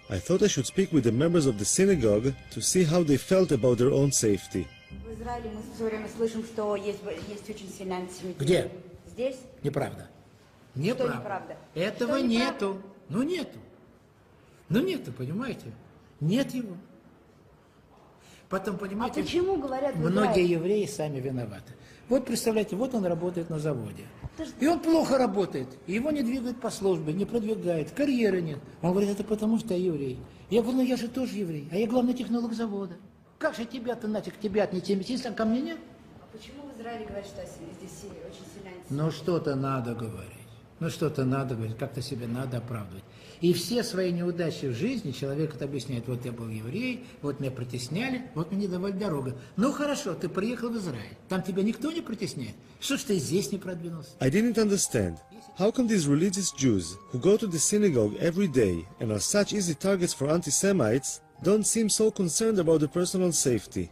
I thought I should speak with the members of the synagogue to see how they felt about their own safety. В Израиле мы все время слышим, что есть очень сильный антисемитизм. Где? Здесь? Неправда. Что неправда? Этого Что нету. Ну нету. Ну нету, понимаете? Нет его. Потом, понимаете, почему говорят в многие Израиле? евреи сами виноваты. Вот представляете, вот он работает на заводе. И он плохо работает. И его не двигают по службе, не продвигают, карьеры нет. Он говорит, это потому что я еврей. Я говорю, ну я же тоже еврей, а я главный технолог завода. Как же тебя-то, нафиг, тебя антисемитизм, а ко мне нет? А почему в Израиле говорят, что здесь очень сильный антисемитизм? Ну что-то надо говорить. Ну что-то надо говорить, как-то себя надо оправдывать. И все свои неудачи в жизни человек это объясняет. Вот я был еврей, вот меня притесняли, вот мне не давали дорогу. Ну хорошо, ты приехал в Израиль. Там тебя никто не притесняет. Что ж ты здесь не продвинулся? I didn't understand. How come these religious Jews, who go to the synagogue every day and are such easy targets for anti-Semites, don't seem so concerned about their personal safety?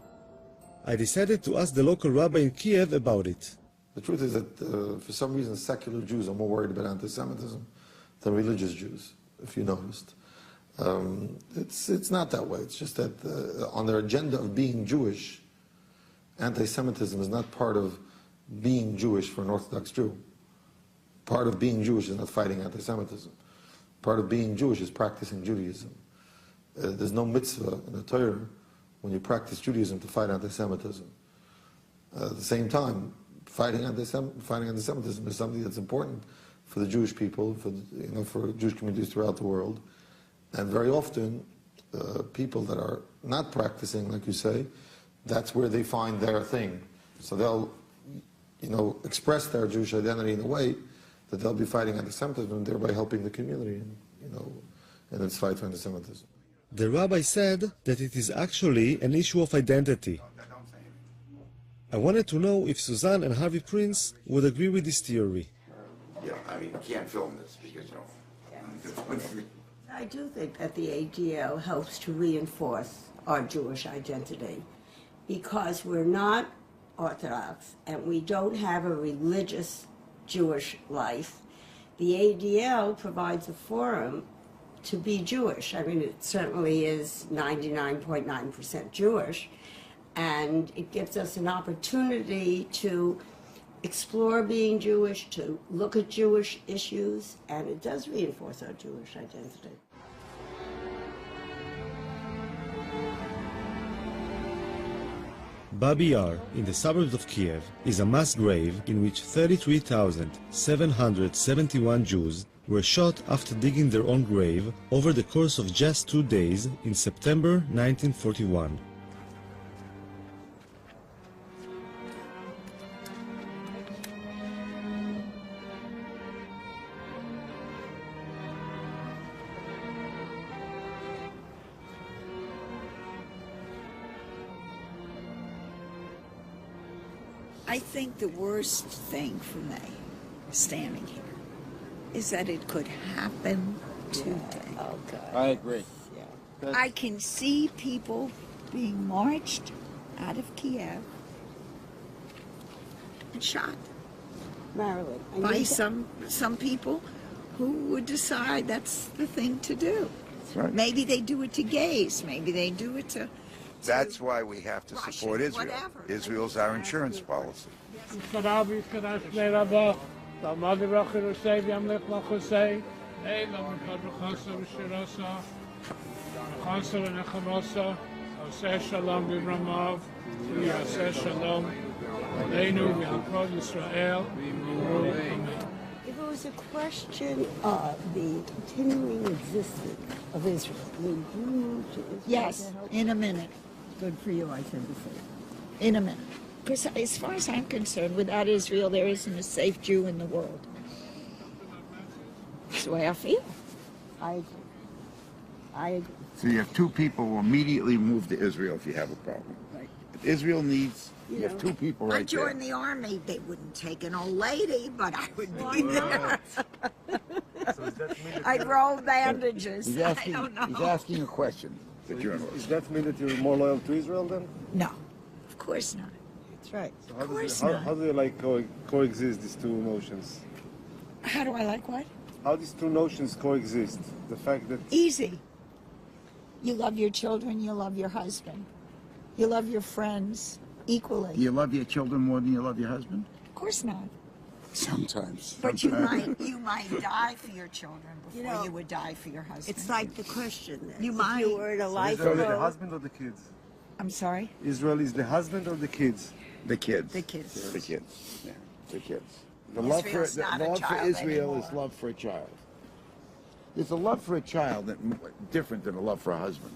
I decided to ask the local rabbi in Kiev about it. The truth is that for some reason secular Jews are more worried about anti-Semitism than religious Jews, if you noticed. It's not that way. It's just that on their agenda of being Jewish, anti-Semitism is not part of being Jewish for an Orthodox Jew. Part of being Jewish is not fighting anti-Semitism. Part of being Jewish is practicing Judaism. There's no mitzvah in the Torah when you practice Judaism to fight anti-Semitism. At the same time, fighting anti-Semitism is something that's important for the Jewish people, for Jewish communities throughout the world. And very often, people that are not practicing, like you say, that's where they find their thing. So they'll, express their Jewish identity in a way that they'll be fighting anti-Semitism and thereby helping the community, in its fight for anti-Semitism. The rabbi said that it is actually an issue of identity. I wanted to know if Suzanne and Harvey Prince would agree with this theory. Yeah, I mean, you can't film this because, I do think that the ADL helps to reinforce our Jewish identity because we're not Orthodox and we don't have a religious Jewish life. The ADL provides a forum to be Jewish. I mean, it certainly is 99.9% Jewish, and it gives us an opportunity to explore being Jewish, to look at Jewish issues, and it does reinforce our Jewish identity. Babi Yar, in the suburbs of Kiev, is a mass grave in which 33,771 Jews were shot after digging their own grave over the course of just 2 days in September 1941. I think the worst thing for me, standing here, is that it could happen today. Oh, God. I agree. Yeah. I can see people being marched out of Kiev and shot. Marilyn, by some people who would decide that's the thing to do. That's right. Maybe they do it to gays. Maybe they do it to That's why we have to support Israel. whatever. Israel's our insurance policy. If it was a question of the continuing existence of Israel, would you move to Israel? Yes, to help? in a minute. Good for you, I tend to say. In a minute. Because as far as I'm concerned, without Israel, there isn't a safe Jew in the world. That's the way I feel. I agree. I agree. So you have two people who immediately move to Israel if you have a problem. Right. If Israel needs, you have two people I right there. joined the army. They wouldn't take an old lady, but I would be there. I'd roll bandages. He's asking, I don't know. he's asking a question, the journalist. Does that mean that you're more loyal to Israel then? No, of course not. That's right. So how do you like coexist these two notions? How do I like what? How these two notions coexist? The fact that Easy. You love your children, you love your husband. You love your friends equally. Do you love your children more than you love your husband? Of course not. Sometimes. But you might die for your children before you would die for your husband. It's like the question then. You If might. you were in a life Israel is the road, husband or the kids? I'm sorry? Israel is the husband or the kids? The kids. The kids. The kids. Yeah, the kids. The Israel's not a love for child Israel anymore. is love for a child. There's a love for a child that different than a love for a husband.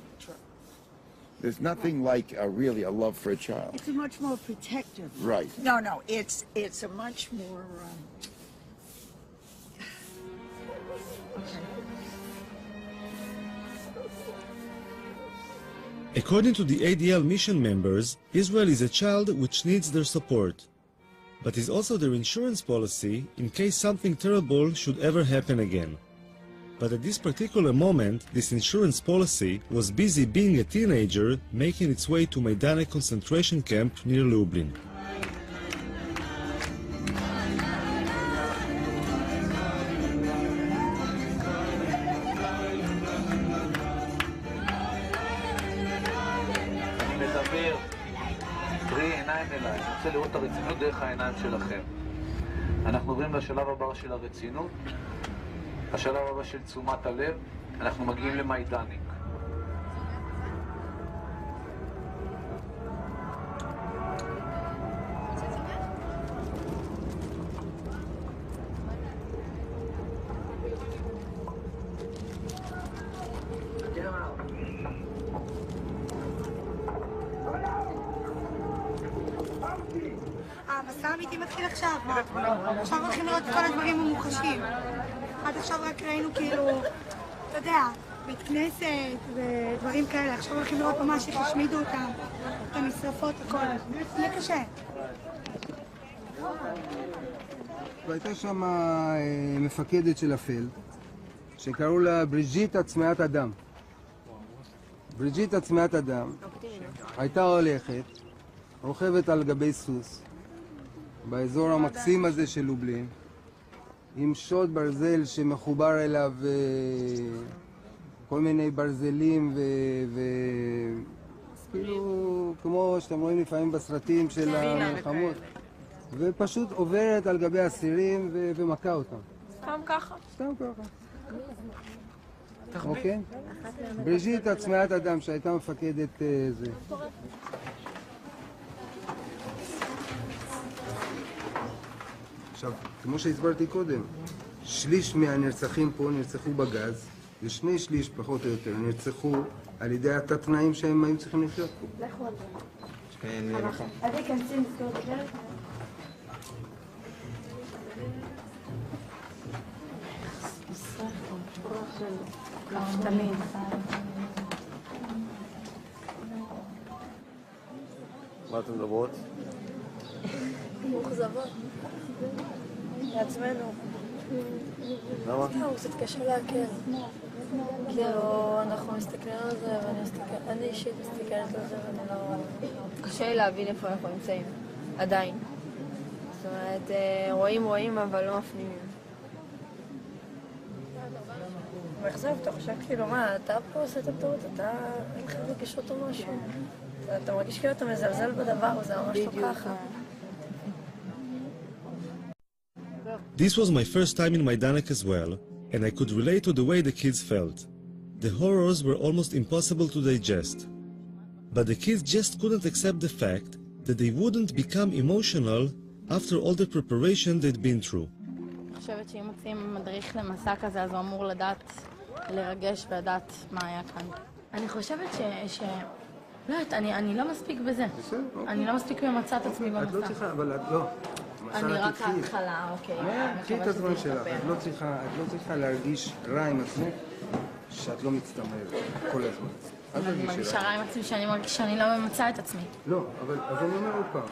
There's nothing like really a love for a child. it's a much more protective. Right. No, it's a much more. According to the ADL mission members, Israel is a child which needs their support, but is also their insurance policy in case something terrible should ever happen again. But at this particular moment, this insurance policy was busy being a teenager making its way to Maidane concentration camp near Lublin. אני מדבר, תראי עיניים אליי, אני רוצה לראות את הרצינות דרך העיניים שלכם. אנחנו עוברים לשלב הבא של הרצינות, השלב הבא של תשומת הלב, אנחנו מגיעים למיידניק. המסע האמיתי מתחיל עכשיו, עכשיו הולכים לראות את כל הדברים המוחשים. עד עכשיו רק ראינו כאילו, אתה יודע, בית כנסת ודברים כאלה, עכשיו הולכים לראות ממש איך השמידו אותם, את המשרפות, הכל. יהיה קשה. והייתה שם מפקדת של הפלד, שקראו לה בריג'יטה צמאת אדם. בריג'יטה צמאת אדם הייתה הולכת, רוכבת על גבי סוס, באזור המקסים הזה של לובלין, עם שוד ברזל שמחובר אליו כל מיני ברזלים כאילו כמו שאתם רואים לפעמים בסרטים של המלחמות, ופשוט עוברת על גבי אסירים ומכה אותם. סתם ככה? סתם ככה. אוקיי? בריג'יטה צמאת אדם שהייתה מפקדת זה. עכשיו, כמו שהסברתי קודם, שליש מהנרצחים פה נרצחו בגז, ושני שליש פחות או יותר נרצחו על ידי התת-תנאים שהם היו צריכים לחיות פה. לכו על זה. אז תיכנסי לסגור את הדלת. תמיד. מה אתם מדברות? מאוכזבות. לעצמנו. למה? זהו, קצת קשה להכיר. כאילו, אנחנו מסתכלים על זה, אני אישית מסתכלת על זה ואני לא... קשה לי להבין איפה אנחנו נמצאים, עדיין. זאת אומרת, רואים, אבל לא מפנימים. מאכזב, אתה חושב כאילו, מה, אתה פה עושה את הטעות, אתה אין לך רגישות או משהו. אתה מרגיש כאילו אתה מזלזל בדבר, זה ממש לא ככה. This was my first time in Majdanek as well, and I could relate to the way the kids felt. The horrors were almost impossible to digest. But the kids just couldn't accept the fact that they wouldn't become emotional after all the preparation they'd been through. אני חושבת שאם מוצאים מדריך למסע כזה, אז הוא אמור לדעת, לרגש ולדעת מה היה כאן. אני חושבת לא יודעת, אני לא מספיק בזה. אני לא מספיק ממצא את עצמי במסע. את לא צריכה, אבל את לא. אני רק ההתחלה, אוקיי. קחי את הזמן שלך, את לא צריכה להרגיש רע עם עצמך שאת לא מצטמרת כל הזמן. אני מרגישה רע עם עצמי שאני מרגישה שאני לא ממצא את עצמי. לא, אבל אני אומר עוד פעם,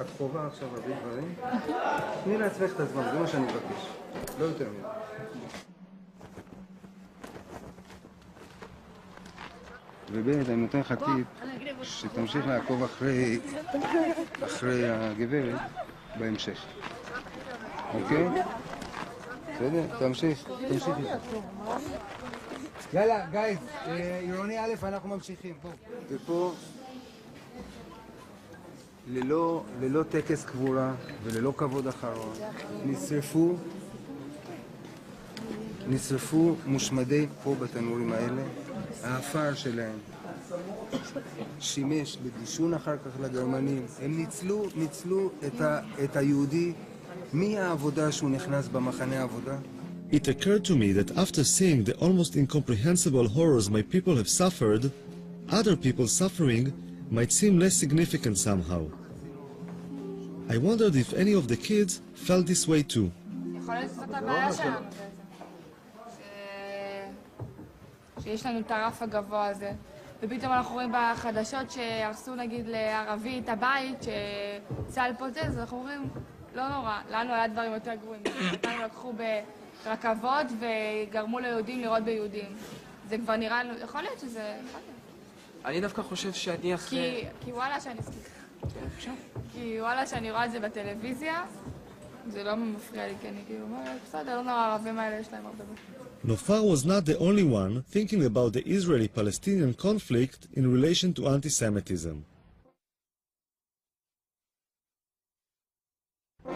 את חובה עכשיו להביא דברים, תני לעצמך את הזמן, זה מה שאני מבקש, לא יותר מזה. ובאמת, אני נותן לך טיפ שתמשיך לעקוב אחרי הגברת בהמשך. אוקיי? בסדר? תמשיך. יאללה, גייז, עירוני א', אנחנו ממשיכים. ופה, ללא טקס קבורה וללא כבוד אחרון, נשרפו מושמדי פה בתנורים האלה. האפר שלהם שימש לדישון אחר כך לגרמנים. הם ניצלו את היהודי מהעבודה שהוא נכנס במחנה העבודה. It occurred to me that after seeing the almost incomprehensible horrors my people have suffered, other people's suffering might seem less significant somehow. I wondered if any of the kids felt this way too. יכול להיות שזאת הבעיה שלנו. שיש לנו את הרף הגבוה הזה, ופתאום אנחנו רואים בחדשות שהרסו נגיד לערבי את הבית, שצה"ל פוצץ, אז אנחנו אומרים, לא נורא, לנו היה דברים יותר גרועים. אותנו לקחו ברכבות וגרמו ליהודים לראות ביהודים. זה כבר נראה לנו, יכול להיות שזה... אני דווקא חושב שאני אחרי... כי וואלה שאני רואה את זה בטלוויזיה, זה לא מפריע לי, כי אני כאילו אומרת, בסדר, לא נורא, הערבים האלה יש להם הרבה. Nofar was not the only one thinking about the Israeli-Palestinian conflict in relation to anti-Semitism.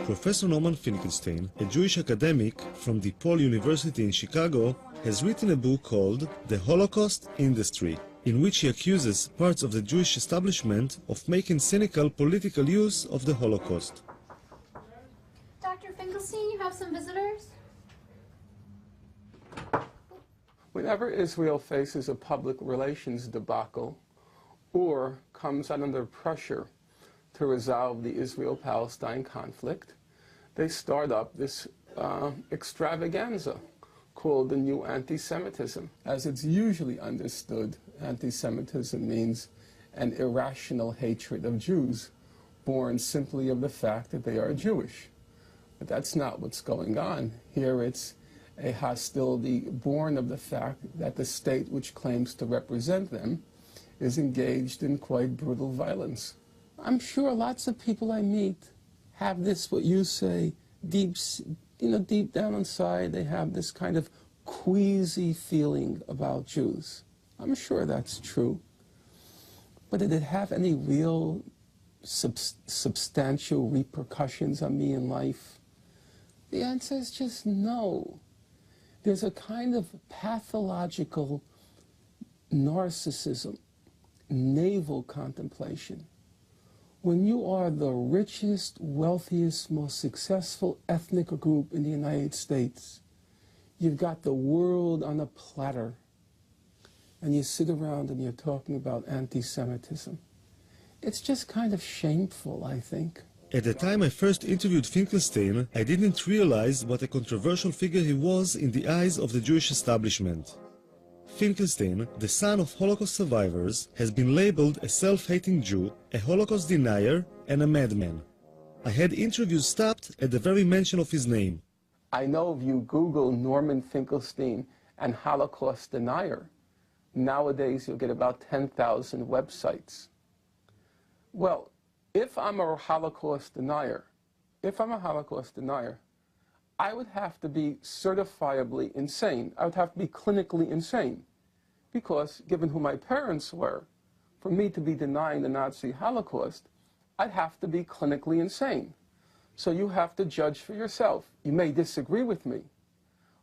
Professor Norman Finkelstein, a Jewish academic from DePaul University in Chicago, has written a book called The Holocaust Industry, in which he accuses parts of the Jewish establishment of making cynical political use of the Holocaust. Dr. Finkelstein, you have some visitors? Whenever Israel faces a public relations debacle or comes under pressure to resolve the Israel-Palestine conflict, they start up this extravaganza called the new anti-Semitism. As it's usually understood, anti-Semitism means an irrational hatred of Jews, born simply of the fact that they are Jewish. But that's not what's going on. Here it's a hostility born of the fact that the state which claims to represent them is engaged in quite brutal violence. I'm sure lots of people I meet have this, what you say, deep down inside, they have this kind of queasy feeling about Jews. I'm sure that's true. But did it have any real substantial repercussions on me in life? The answer is just no. There's a kind of pathological narcissism, navel contemplation, when you are the richest, wealthiest, most successful ethnic group in the United States, you've got the world on a platter, and you sit around and you're talking about anti-Semitism. It's just kind of shameful, I think. At the time I first interviewed Finkelstein, I didn't realize what a controversial figure he was in the eyes of the Jewish establishment. Finkelstein, the son of Holocaust survivors, has been labeled a self-hating Jew, a Holocaust denier, and a madman. I had interviews stopped at the very mention of his name. I know if you Google Norman Finkelstein and Holocaust denier, nowadays you'll get about 10,000 websites. Well, if I'm a Holocaust denier, I would have to be certifiably insane. I would have to be clinically insane. Because, given who my parents were, for me to be denying the Nazi Holocaust, I'd have to be clinically insane. So you have to judge for yourself. You may disagree with me,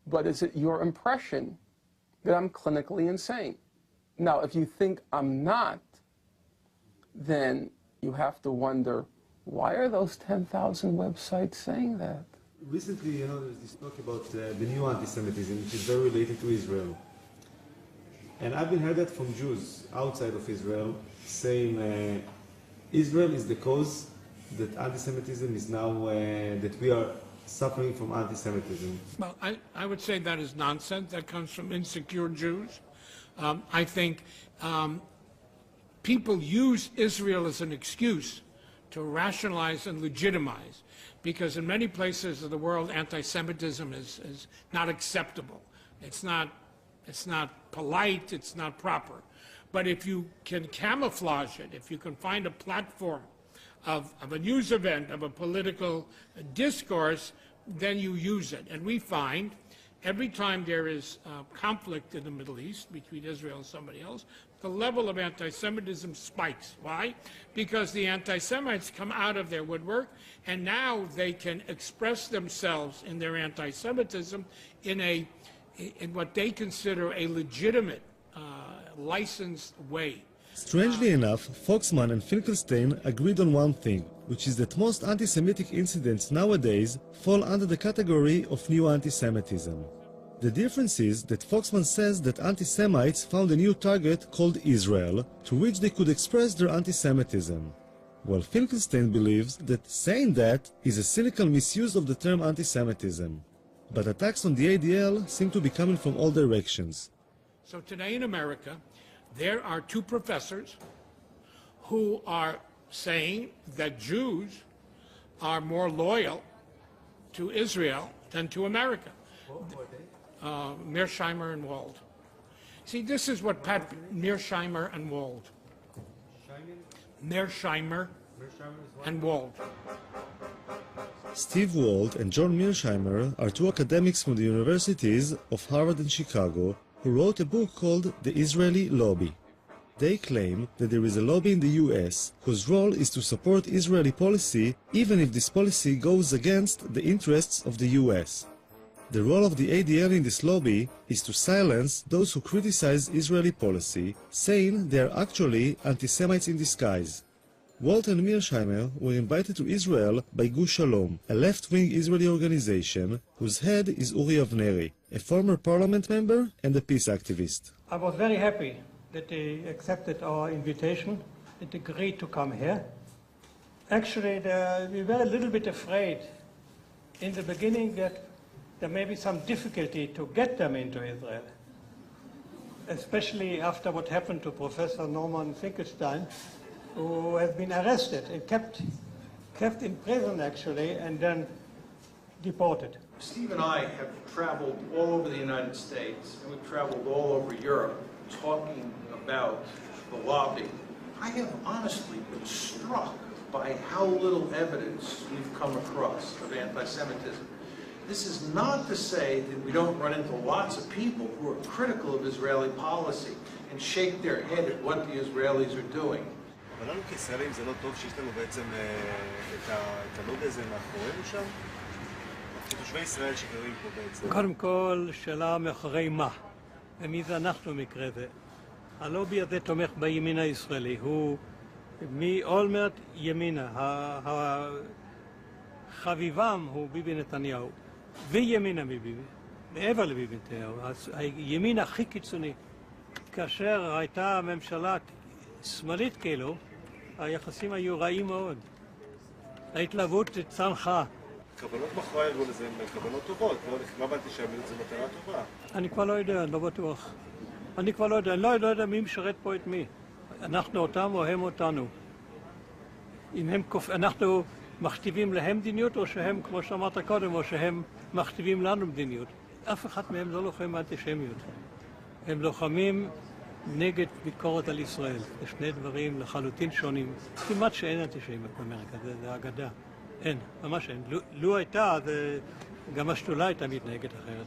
but is it your impression that I'm clinically insane? Now, if you think I'm not, then you have to wonder, why are those 10,000 websites saying that? Recently, there's this talk about the new anti-Semitism, which is very related to Israel. And I've been heard that from Jews outside of Israel, saying Israel is the cause that anti-Semitism is now, that we are suffering from anti-Semitism. Well, I would say that is nonsense. That comes from insecure Jews. I think people use Israel as an excuse to rationalize and legitimize, because in many places of the world, anti-Semitism is not acceptable. It's not polite, it's not proper. But if you can camouflage it, if you can find a platform of a news event, of a political discourse, then you use it. And we find every time there is conflict in the Middle East between Israel and somebody else, the level of anti-Semitism spikes. Why? Because the anti-Semites come out of their woodwork, and now they can express themselves in their anti-Semitism in what they consider a legitimate, licensed way. Strangely enough, Foxman and Finkelstein agreed on one thing, which is that most anti-Semitic incidents nowadays fall under the category of new anti-Semitism. The difference is that Foxman says that anti-Semites found a new target called Israel, to which they could express their anti-Semitism, while Finkelstein believes that saying that is a cynical misuse of the term anti-Semitism. But attacks on the ADL seem to be coming from all directions. So today in America, there are two professors who are saying that Jews are more loyal to Israel than to America. Mearsheimer and Wald. See, this is what Mearsheimer and Wald. Mearsheimer and Wald. Steve Wald and John Mearsheimer are two academics from the universities of Harvard and Chicago who wrote a book called The Israeli Lobby. They claim that there is a lobby in the US whose role is to support Israeli policy even if this policy goes against the interests of the US. The role of the ADL in this lobby is to silence those who criticize Israeli policy, saying they are actually anti-Semites in disguise. Walt and Mearsheimer were invited to Israel by Gush Shalom, a left-wing Israeli organization whose head is Uri Avneri, a former parliament member and a peace activist. I was very happy that they accepted our invitation and agreed to come here. Actually, we were a little bit afraid in the beginning that there may be some difficulty to get them into Israel, especially after what happened to Professor Norman Finkelstein, who has been arrested and kept in prison, actually, and then deported. Steve and I have traveled all over the United States, and we've traveled all over Europe talking about the lobby. I have honestly been struck by how little evidence we've come across of anti-Semitism. This is not to say that we don't run into lots of people who are critical of Israeli policy and shake their head at what the Israelis are doing. אבל לנו כישראלים זה לא טוב שיש לנו בעצם את הלובי הזה מאחורינו שם? כתושבי ישראל שגרים פה בעצם. קודם כל, שאלה מאחורי מה? ומי זה אנחנו במקרה זה? הלובי הזה תומך בימין הישראלי. הוא מאולמרט ימינה. חביבם הוא ביבי נתניהו, וימינה מביבי, מעבר לביבי נתניהו, הימין הכי קיצוני. כאשר הייתה ממשלה שמאלית כאילו, היחסים היו רעים מאוד. ההתלהבות צנחה. כוונות מאחורי הארגון הזה הן כוונות טובות, לא הבנתי שהאנטישמיות זו מטרה טובה. אני כבר לא יודע, אני לא בטוח. אני לא יודע מי משרת פה את מי. אנחנו אותם או הם אותנו. אנחנו מכתיבים להם מדיניות, או שהם, כמו שאמרת קודם, או שהם מכתיבים לנו מדיניות. אף אחד מהם לא לוחם באנטישמיות. הם לוחמים נגד ביקורת על ישראל. זה שני דברים לחלוטין שונים. כמעט שאין אנטישמיות באמריקה, זה אגדה. אין, ממש אין. לו הייתה, גם השדולה הייתה מתנהגת אחרת.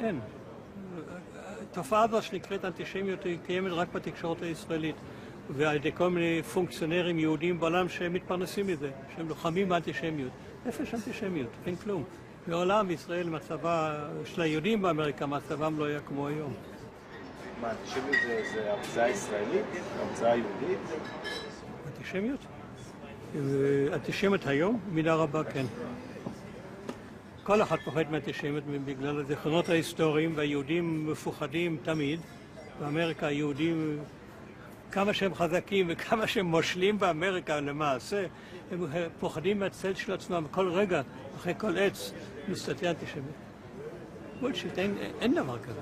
אין. התופעה הזו שנקראת אנטישמיות היא קיימת רק בתקשורת הישראלית. ועל ידי כל מיני פונקציונרים יהודים בעולם שהם מתפרנסים מזה, שהם לוחמים באנטישמיות. איפה יש אנטישמיות? אין כלום. בעולם בישראל מצבה של היהודים באמריקה, מצבם לא היה כמו היום. מה, אנטישמיות זה המצאה ישראלית? המצאה יהודית? אנטישמיות? אנטישמיות היום? במידה רבה כן. כל אחד פוחד מאנטישמיות בגלל הזיכרונות ההיסטוריים, והיהודים מפוחדים תמיד. באמריקה היהודים, כמה שהם חזקים וכמה שהם מושלים באמריקה למעשה, הם פוחדים מהצל של עצמם. כל רגע, אחרי כל עץ, מסתתר אנטישמיות. בולשיט, אין דבר כזה.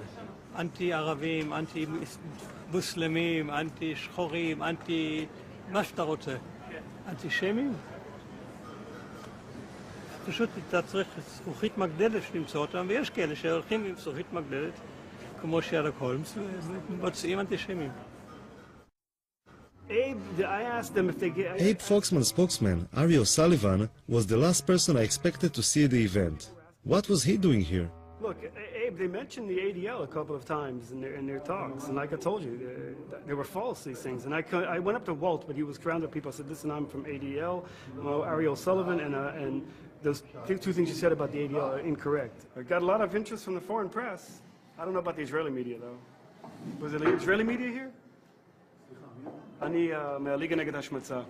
אנטי ערבים, אנטי מוסלמים, אנטי שחורים, אנטי מה שאתה רוצה. אנטישמים? פשוט אתה צריך זכוכית מגדלת למצוא אותם, ויש כאלה שהולכים עם זכוכית מגדלת, כמו שרלוק הולמס, ומוצאים אנטישמים. Abe Foxman's spokesman, Ari O'Sullivan, was the last person I expected to see at the event. What was he doing here? Look, Abe, they mentioned the ADL a couple of times in their talks, and like I told you, they were false, these things. And I went up to Walt, but he was surrounded with people. I said, listen, I'm from ADL, Ari O'Sullivan, and those two things you said about the ADL are incorrect. I got a lot of interest from the foreign press. I don't know about the Israeli media, though. Was it the Israeli media here? אני מהליגה נגד השמצה.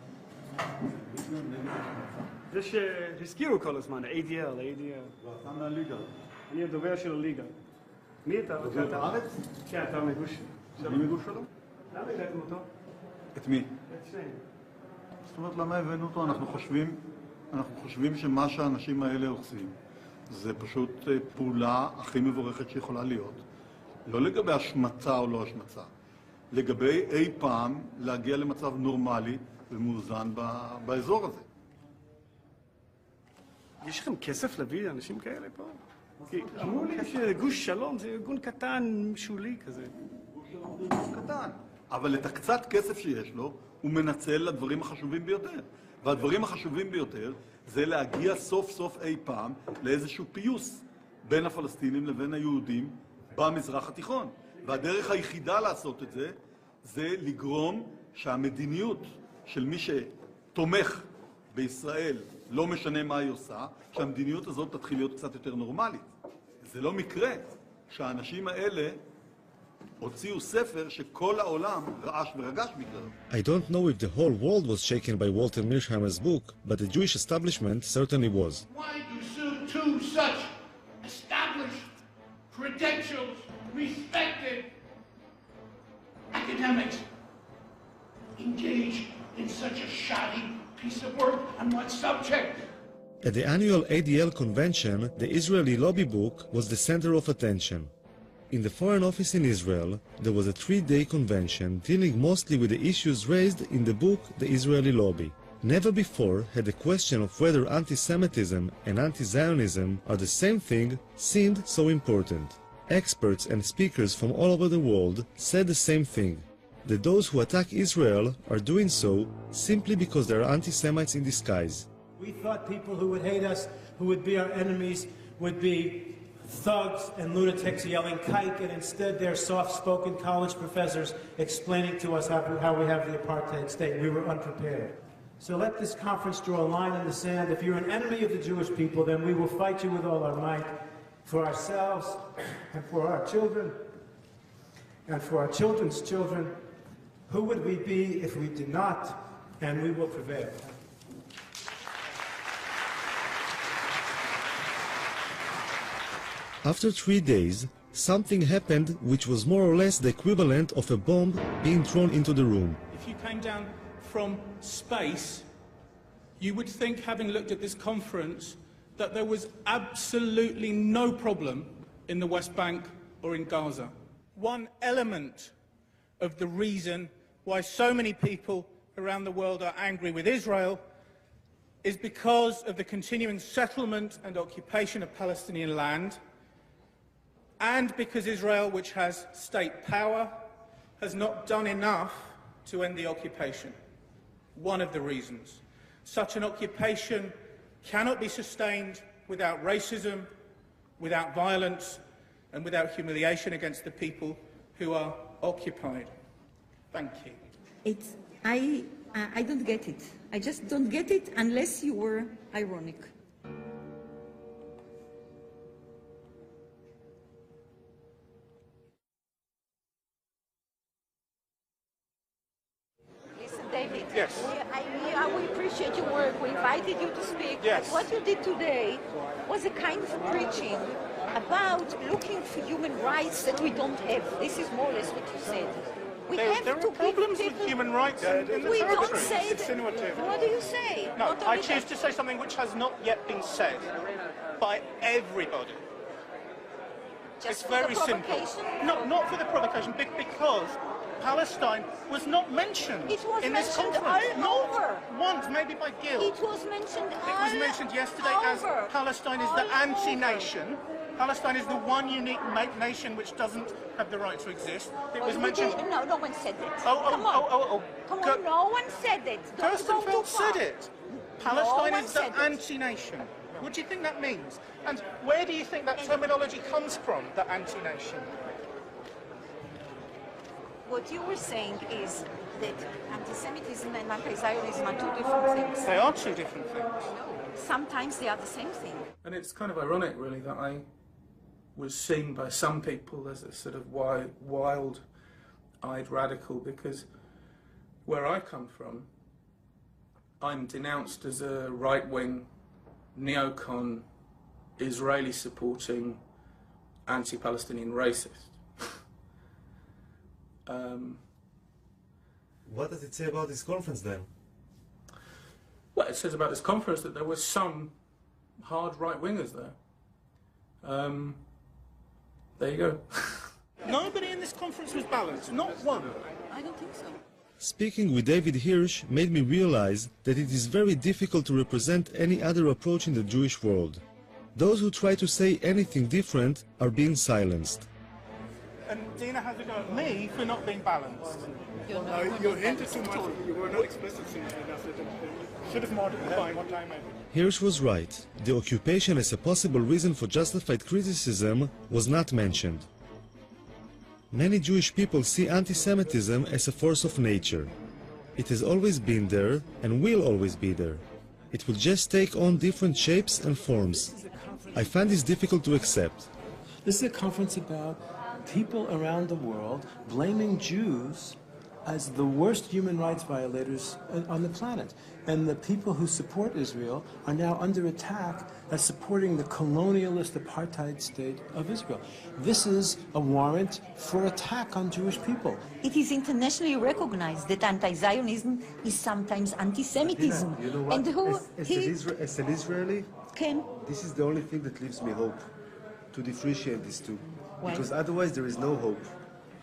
זה שהזכירו כל הזמן, ADL. אתה מהליגה. אני הדובר של הליגה. מי אתה? דובר בארץ? כן, אתה מגוש. אני מגוש שלו? למה הבאתם אותו? את מי? את שניהם. זאת אומרת, למה הבאנו אותו? אנחנו חושבים שמה שהאנשים האלה עושים זה פשוט פעולה הכי מבורכת שיכולה להיות. לא לגבי השמצה או לא השמצה. לגבי אי פעם להגיע למצב נורמלי ומאוזן באזור הזה. יש לכם כסף להביא אנשים כאלה פה? כי אמרו לי שגוש שלום זה ארגון קטן, שולי כזה. גוש שלום זה ארגון קטן. אבל את הקצת כסף שיש לו, הוא מנצל לדברים החשובים ביותר. והדברים החשובים ביותר זה להגיע סוף סוף אי פעם לאיזשהו פיוס בין הפלסטינים לבין היהודים במזרח התיכון. והדרך היחידה לעשות את זה, זה לגרום שהמדיניות של מי שתומך בישראל, לא משנה מה היא עושה, שהמדיניות הזאת תתחיל להיות קצת יותר נורמלית. זה לא מקרה שהאנשים האלה הוציאו ספר שכל העולם רעש ורגש בגללו. I don't know if the whole world was shaken by Walter Mearsheimer's book, but the Jewish establishment certainly was. Why do two such established, credentialed, respected academics engage in such a shoddy piece of work on what subject? At the annual ADL convention, the Israeli lobby book was the center of attention. In the Foreign Office in Israel, there was a 3-day convention dealing mostly with the issues raised in the book The Israeli Lobby. Never before had the question of whether anti-Semitism and anti-Zionism are the same thing seemed so important. Experts and speakers from all over the world said the same thing, that those who attack Israel are doing so simply because they are anti-Semites in disguise. We thought people who would hate us, who would be our enemies, would be thugs and lunatics yelling kike, and instead they're soft-spoken college professors explaining to us how we have the apartheid state. We were unprepared. So let this conference draw a line in the sand. If you're an enemy of the Jewish people, then we will fight you with all our might, for ourselves and for our children and for our children's children. Who would we be if we did not and we will prevail. After 3 days, something happened which was more or less the equivalent of a bomb being thrown into the room. If you came down from space, you would think, having looked at this conference, that there was absolutely no problem in the West Bank or in Gaza. One element of the reason why so many people around the world are angry with Israel is because of the continuing settlement and occupation of Palestinian land, and because Israel, which has state power, has not done enough to end the occupation. One of the reasons. Such an occupation cannot be sustained without racism, without violence, and without humiliation against the people who are occupied. Thank you. I don't get it. I just don't get it unless you were ironic. David, yes. we appreciate your work. We invited you to speak. Yes. But what you did today was a kind of preaching about looking for human rights that we don't have. This is more or less what you said. There are problems with human rights in the we territory. don't say It's that. insinuative. What do you say? No, Not I only choose that. to say something which has not yet been said by everybody. Just it's for very the simple. provocation? Not for the provocation, because Palestine was not mentioned It was in this mentioned conference. all Not over. once, maybe by guilt. It was mentioned It was mentioned yesterday as over. Palestine is the All anti-nation. Palestine is the one unique nation which doesn't have the right to exist. It was mentioned. No, no one said that. Oh, Come on. Come Go- on, no one said it. Don't go too Kirstenfeld far. said it. Palestine one is the said it. anti-nation. What do you think that means? And where do you think that terminology comes from, the anti-nation? What you were saying is that anti-Semitism and anti-Zionism are two different things. They are two different things. Sometimes they are the same thing. And it's kind of ironic, really, that I was seen by some people as a sort of wild-eyed radical, because where I come from, I'm denounced as a right-wing, neocon, Israeli-supporting, anti-Palestinian racist. What does it say about this conference then? Well, it says about this conference that there were some hard right-wingers there. There you go. Nobody in this conference was balanced, not one. I don't think so. Speaking with David Hirsch made me realize that it is very difficult to represent any other approach in the Jewish world. Those who try to say anything different are being silenced. And Dina has a go at me for not being balanced. You hinted too much. You were not explicit enough. Should have modified one time maybe. Hirsch was right. The occupation as a possible reason for justified criticism was not mentioned. Many Jewish people see anti-Semitism as a force of nature. It has always been there and will always be there. It will just take on different shapes and forms. I find this difficult to accept. This is a conference about people around the world blaming Jews as the worst human rights violators on the planet. And the people who support Israel are now under attack as supporting the colonialist apartheid state of Israel. This is a warrant for attack on Jewish people. It is internationally recognized that anti-Zionism is sometimes anti-Semitism. You know what? And who As an Israeli, can? this is the only thing that leaves me hope, to differentiate these two. Why? Because otherwise there is no hope.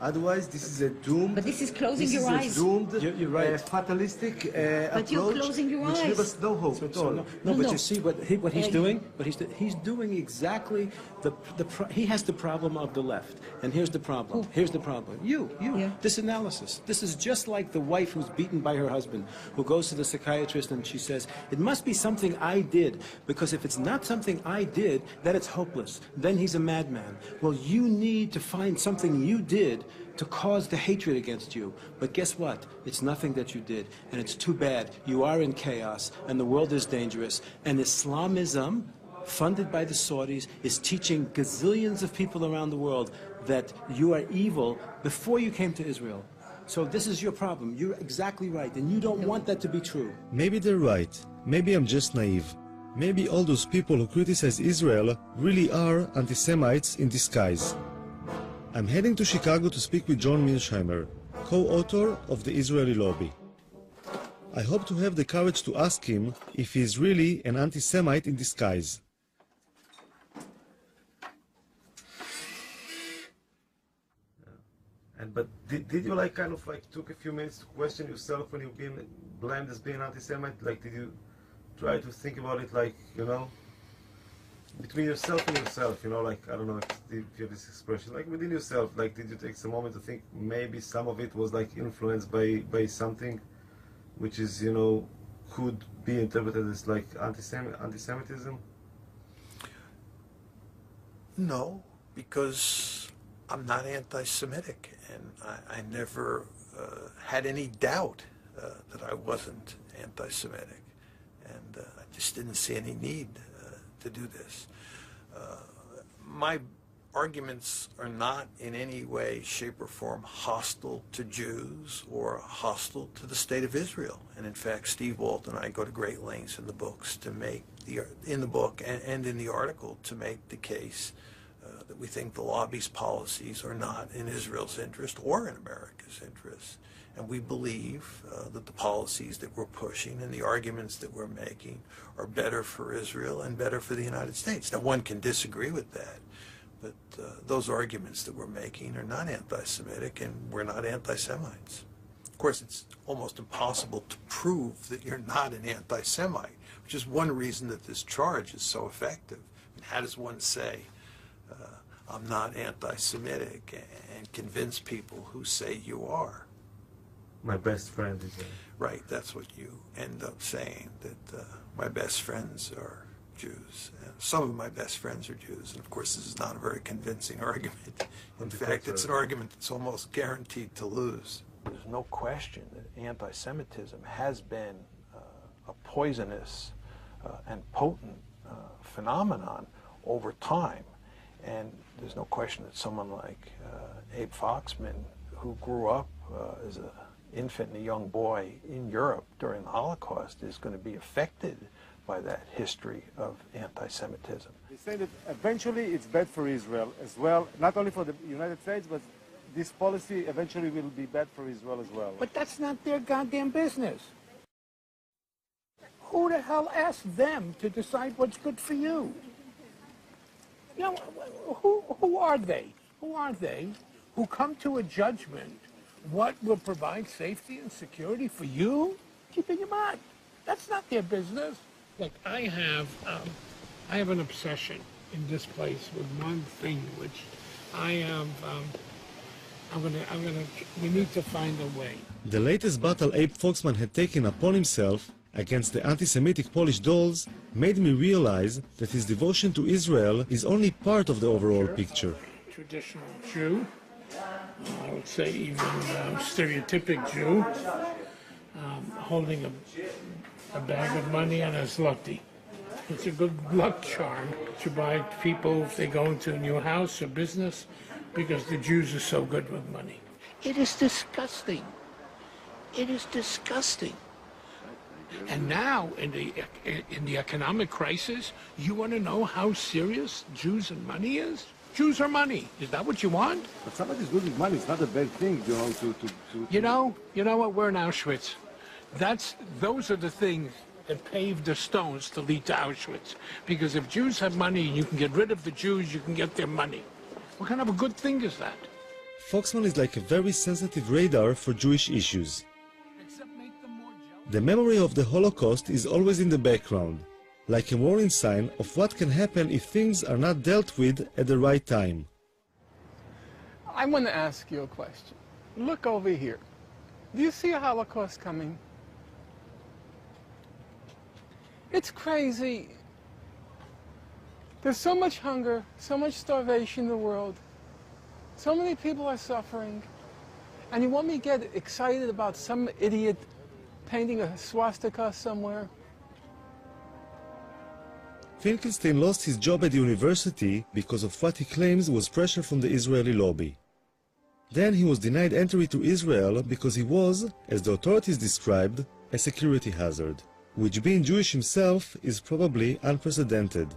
Otherwise, this is a doomed. But this is closing your eyes. This is a doomed, You're right. fatalistic But you're approach, closing your which eyes. leaves us no hope at all. But you see what he's doing? He's doing exactly he has the problem of the left. And here's the problem. Here's the problem. This analysis. This is just like the wife who's beaten by her husband, who goes to the psychiatrist and she says, it must be something I did, because if it's not something I did, then it's hopeless. Then he's a madman. Well, you need to find something you did to cause the hatred against you. But guess what? It's nothing that you did, and it's too bad. You are in chaos, and the world is dangerous. And Islamism, funded by the Saudis, is teaching gazillions of people around the world that you are evil before you came to Israel. So this is your problem. You're exactly right, and you don't want that to be true. Maybe they're right. Maybe I'm just naive. Maybe all those people who criticize Israel really are anti-Semites in disguise. I'm heading to Chicago to speak with John Mearsheimer, co-author of the Israeli Lobby. I hope to have the courage to ask him if he is really an anti-Semite in disguise. But did you kind of took a few minutes to question yourself when you've been blamed as being anti-Semite? Did you try to think about it between yourself and yourself, I don't know if you have this expression, within yourself, did you take some moment to think maybe some of it was influenced by something which is, could be interpreted as anti-Semitism? No, because I'm not anti-Semitic, and I never had any doubt that I wasn't anti-Semitic, and I just didn't see any need to do this. My arguments are not in any way, shape, or form hostile to Jews or hostile to the State of Israel. And in fact, Steve Walt and I go to great lengths in the books to make in the book and in the article to make the case that we think the lobby's policies are not in Israel's interest or in America's interest. And we believe that the policies that we're pushing and the arguments that we're making are better for Israel and better for the United States. Now, one can disagree with that, but those arguments that we're making are not anti-Semitic, and we're not anti-Semites. Of course, it's almost impossible to prove that you're not an anti-Semite, which is one reason that this charge is so effective. And how does one say, I'm not anti-Semitic, and convince people who say you are? My best friend is Right, that's what you end up saying, that my best friends are Jews. And some of my best friends are Jews, and of course this is not a very convincing argument. In fact, it's an argument that's almost guaranteed to lose. There's no question that anti-Semitism has been a poisonous and potent phenomenon over time. And there's no question that someone like Abe Foxman, who grew up as an infant and a young boy in Europe during the Holocaust, is going to be affected by that history of anti-Semitism. They say that eventually it's bad for Israel as well, not only for the United States, but this policy eventually will be bad for Israel as well. But that's not their goddamn business. Who the hell asked them to decide what's good for you? Who are they? Who are they who come to a judgment what will provide safety and security for you? Keep in mind, that's not their business. Look, I have an obsession in this place with one thing, which we need to find a way. The latest battle Abe Foxman had taken upon himself against the anti-Semitic Polish dolls made me realize that his devotion to Israel is only part of the overall picture. Traditional Jew, I would say even stereotypic Jew, holding a bag of money and a zloty. It's a good luck charm to buy people if they go into a new house or business, because the Jews are so good with money. It is disgusting. It is disgusting. And now, in the economic crisis, you want to know how serious Jews and money is? Jews are money. Is that what you want? But somebody's good with money. It's not a bad thing, You know what? We're in Auschwitz. Those are the things that paved the stones to lead to Auschwitz. Because if Jews have money and you can get rid of the Jews, you can get their money. What kind of a good thing is that? Foxman is like a very sensitive radar for Jewish issues. The memory of the Holocaust is always in the background, like a warning sign of what can happen if things are not dealt with at the right time. I want to ask you a question. Look over here. Do you see a Holocaust coming? It's crazy. There's so much hunger, so much starvation in the world. So many people are suffering. And you want me to get excited about some idiot painting a swastika somewhere? Finkelstein lost his job at the university because of what he claims was pressure from the Israeli lobby. Then he was denied entry to Israel because he was, as the authorities described, a security hazard, which being Jewish himself is probably unprecedented.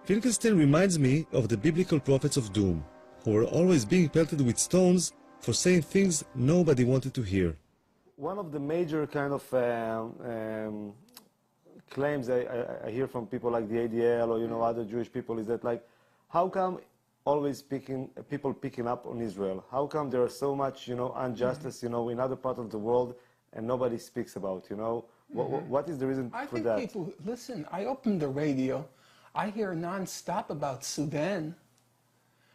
Finkelstein reminds me of the biblical prophets of doom, who were always being pelted with stones for saying things nobody wanted to hear. One of the major kind of claims I hear from people like the ADL or, you know, other Jewish people is that, like, how come always people picking up on Israel? How come there are so much, you know, injustice, you know, in other parts of the world and nobody speaks about, you know? What is the reason for that? I think people, listen, I open the radio, I hear nonstop about Sudan.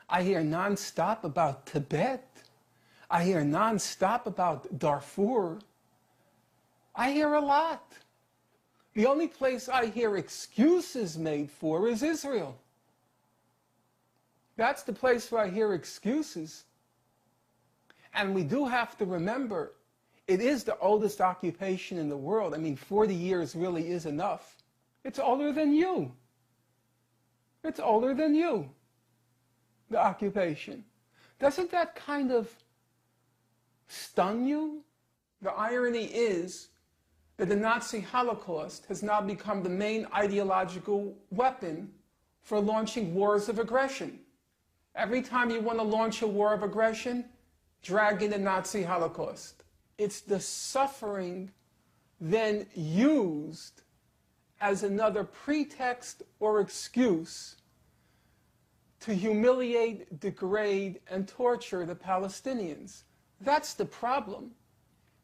I hear nonstop about Tibet. I hear nonstop about Darfur. I hear a lot. The only place I hear excuses made for is Israel. That's the place where I hear excuses. And we do have to remember, it is the oldest occupation in the world. I mean, 40 years really is enough. It's older than you. It's older than you, the occupation. Doesn't that kind of stun you? The irony is that the Nazi Holocaust has now become the main ideological weapon for launching wars of aggression. Every time you want to launch a war of aggression, drag in the Nazi Holocaust. It's the suffering then used as another pretext or excuse to humiliate, degrade, and torture the Palestinians. That's the problem.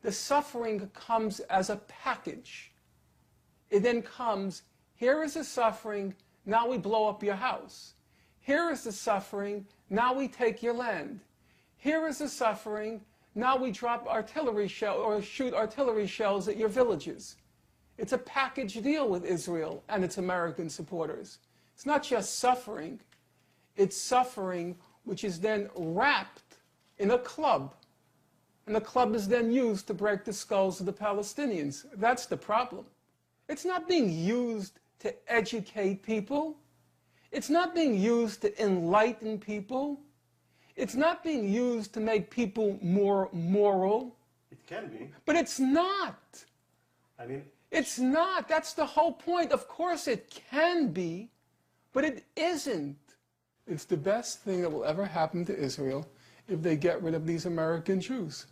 The suffering comes as a package. It then comes, here is the suffering, now we blow up your house. Here is the suffering, now we take your land. Here is the suffering, now we drop artillery shell or shoot artillery shells at your villages. It's a package deal with Israel and its American supporters. It's not just suffering, it's suffering which is then wrapped in a club. And the club is then used to break the skulls of the Palestinians. That's the problem. It's not being used to educate people. It's not being used to enlighten people. It's not being used to make people more moral. It can be. But it's not. I mean, it's not. That's the whole point. Of course it can be, but it isn't. It's the best thing that will ever happen to Israel if they get rid of these American Jews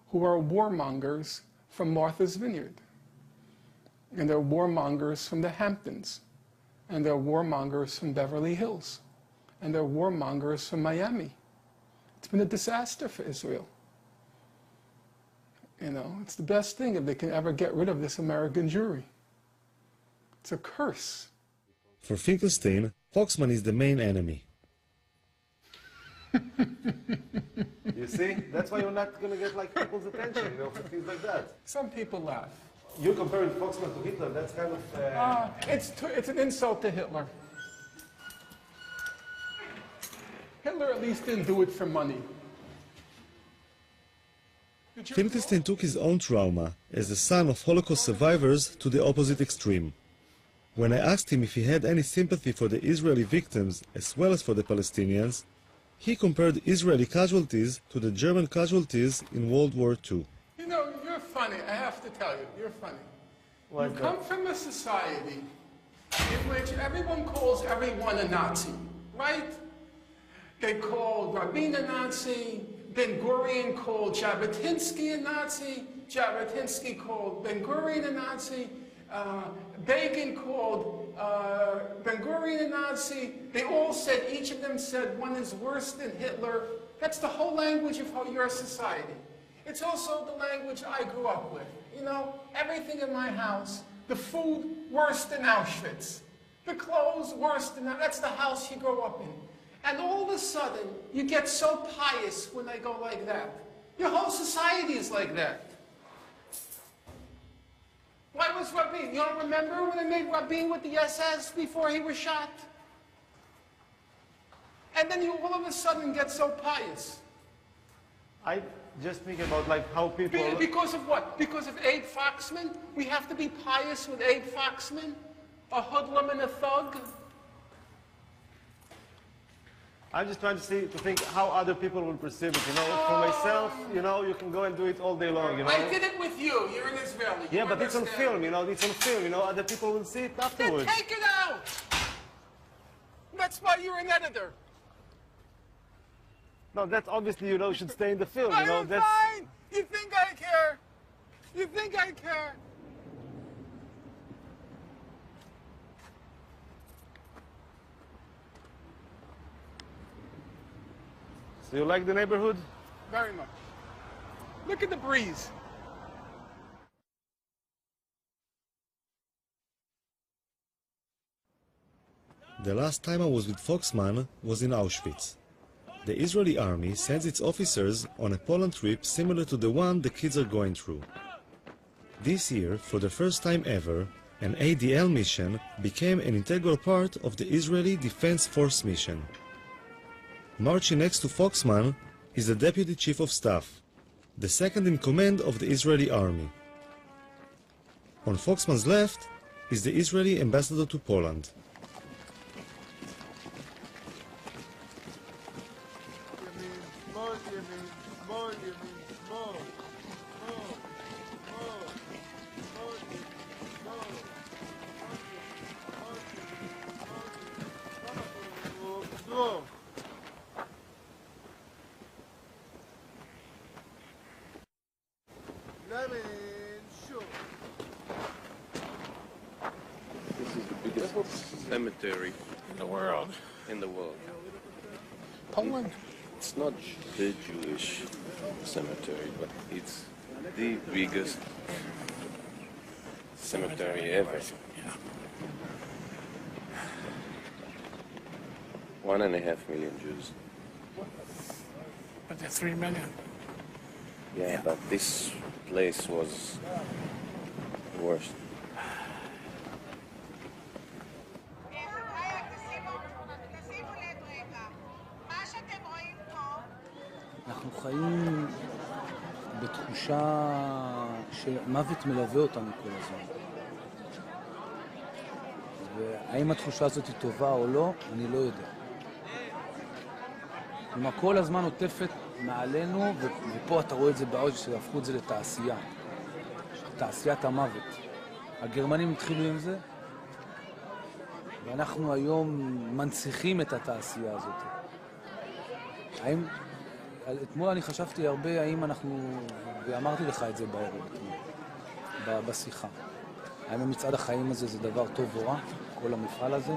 who are warmongers from Martha's Vineyard. And they're warmongers from the Hamptons. And they're warmongers from Beverly Hills. And they're warmongers from Miami. It's been a disaster for Israel. You know, it's the best thing if they can ever get rid of this American Jewry. It's a curse. For Finkelstein, Foxman is the main enemy. You see? That's why you're not going to get, like, people's attention, you know, for things like that. Some people laugh. You're comparing Foxman to Hitler, that's kind of... It's an insult to Hitler. Hitler at least didn't do it for money. Finkelstein took his own trauma as the son of Holocaust survivors to the opposite extreme. When I asked him if he had any sympathy for the Israeli victims as well as for the Palestinians, he compared Israeli casualties to the German casualties in World War II. You know, you're funny, I have to tell you, you're funny. Why You come from a society in which everyone calls everyone a Nazi, right? They called Rabin a Nazi, Ben-Gurion called Jabotinsky a Nazi, Jabotinsky called Ben-Gurion a Nazi, Begin called Ben-Gurion a Nazi. They all said, each of them said one is worse than Hitler. That's the whole language of your society. It's also the language I grew up with. You know, everything in my house, the food worse than Auschwitz, the clothes worse than that. That's the house you grow up in. And all of a sudden, you get so pious when they go like that. Your whole society is like that. Why was Rabin? You don't remember when they made Rabin with the SS before he was shot? And then you all of a sudden get so pious. I just think about, like, how people... Because of what? Because of Abe Foxman? We have to be pious with Abe Foxman? A hoodlum and a thug? I'm just trying to think how other people will perceive it, you know. For myself, you know, you can go and do it all day long, you know. I did it with you. You're an Israeli. Yeah, but it's on film, you know. It's on film, you know. Other people will see it afterwards. Then take it out. That's why you're an editor. No, that's obviously, you know, should stay in the film, you know. I'm That's fine. You think I care? You think I care? So you like the neighborhood? Very much. Look at the breeze. The last time I was with Foxman was in Auschwitz. The Israeli army sends its officers on a Poland trip similar to the one the kids are going through. This year, for the first time ever, an ADL mission became an integral part of the Israeli Defense Force mission. Marching next to Foxman is the Deputy Chief of Staff, the second in command of the Israeli army. On Foxman's left is the Israeli ambassador to Poland. This is the biggest cemetery in the world. In the world. Poland? It's not the Jewish cemetery, but it's the biggest cemetery ever. 1.5 million Jews. But they're 3 million. Yeah, but this place was worse. אנחנו חיים בתחושה שמוות מלווה אותנו כל הזמן. והאם התחושה הזאת היא טובה או לא, אני לא יודע. כלומר, כל הזמן עוטפת מעלינו, ופה אתה רואה את זה בעוד שהפכו את זה לתעשייה. תעשיית המוות. הגרמנים התחילו עם זה, ואנחנו היום מנציחים את התעשייה הזאת. אתמול אני חשבתי הרבה האם אנחנו, ואמרתי לך את זה בערב, בשיחה. האם מצעד החיים הזה זה דבר טוב או רע, כל המפעל הזה?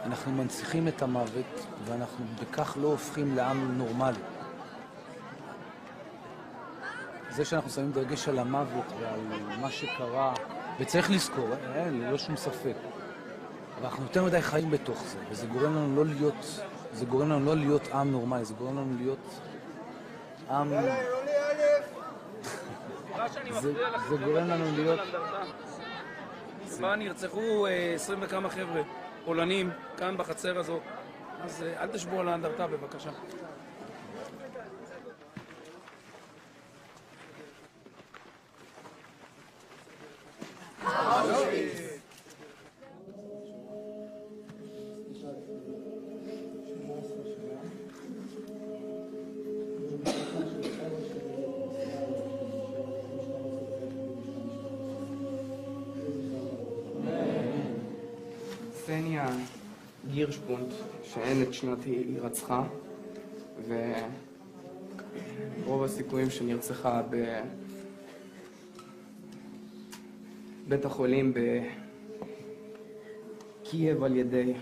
אנחנו מנציחים את המוות, ואנחנו בכך לא הופכים לעם נורמלי. זה שאנחנו שמים דגש על המוות ועל מה שקרה, וצריך לזכור, לא שום ספק. אבל אנחנו יותר מדי חיים בתוך זה, וזה גורם לנו לא להיות עם נורמלי, זה גורם לנו להיות עם... זה גורם לנו להיות... כבר נרצחו 20 וכמה חבר'ה, פולנים, כאן בחצר הזאת, אז אל תשבו על האנדרטה בבקשה. קסניה גירשפונט, שאין את שנת הירצחה, ורוב הסיכויים שנרצחה בבית החולים בקייב על ידי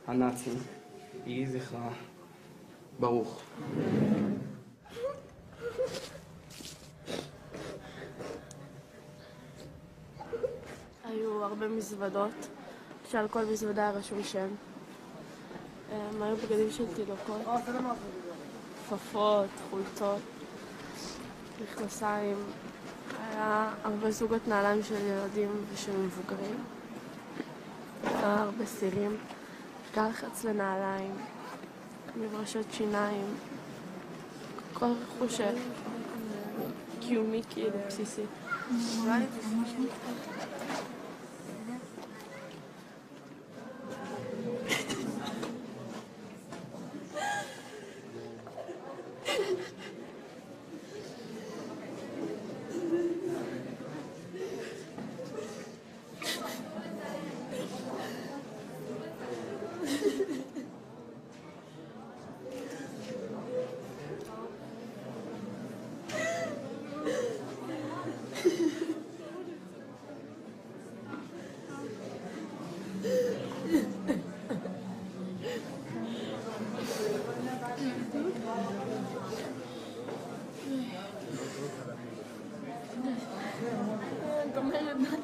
הנאצים. יהי זכרה ברוך. היו הרבה מזוודות, שעל כל מזוודה רשום שם. הם היו בגדים של תינוקות, כפפות, חולצות, מכנסיים. היה הרבה זוגות נעליים של ילדים ושל מבוגרים. היה הרבה סירים, גלחץ לנעליים, מברשות שיניים, כל רכוש קיומי כאילו בסיסי.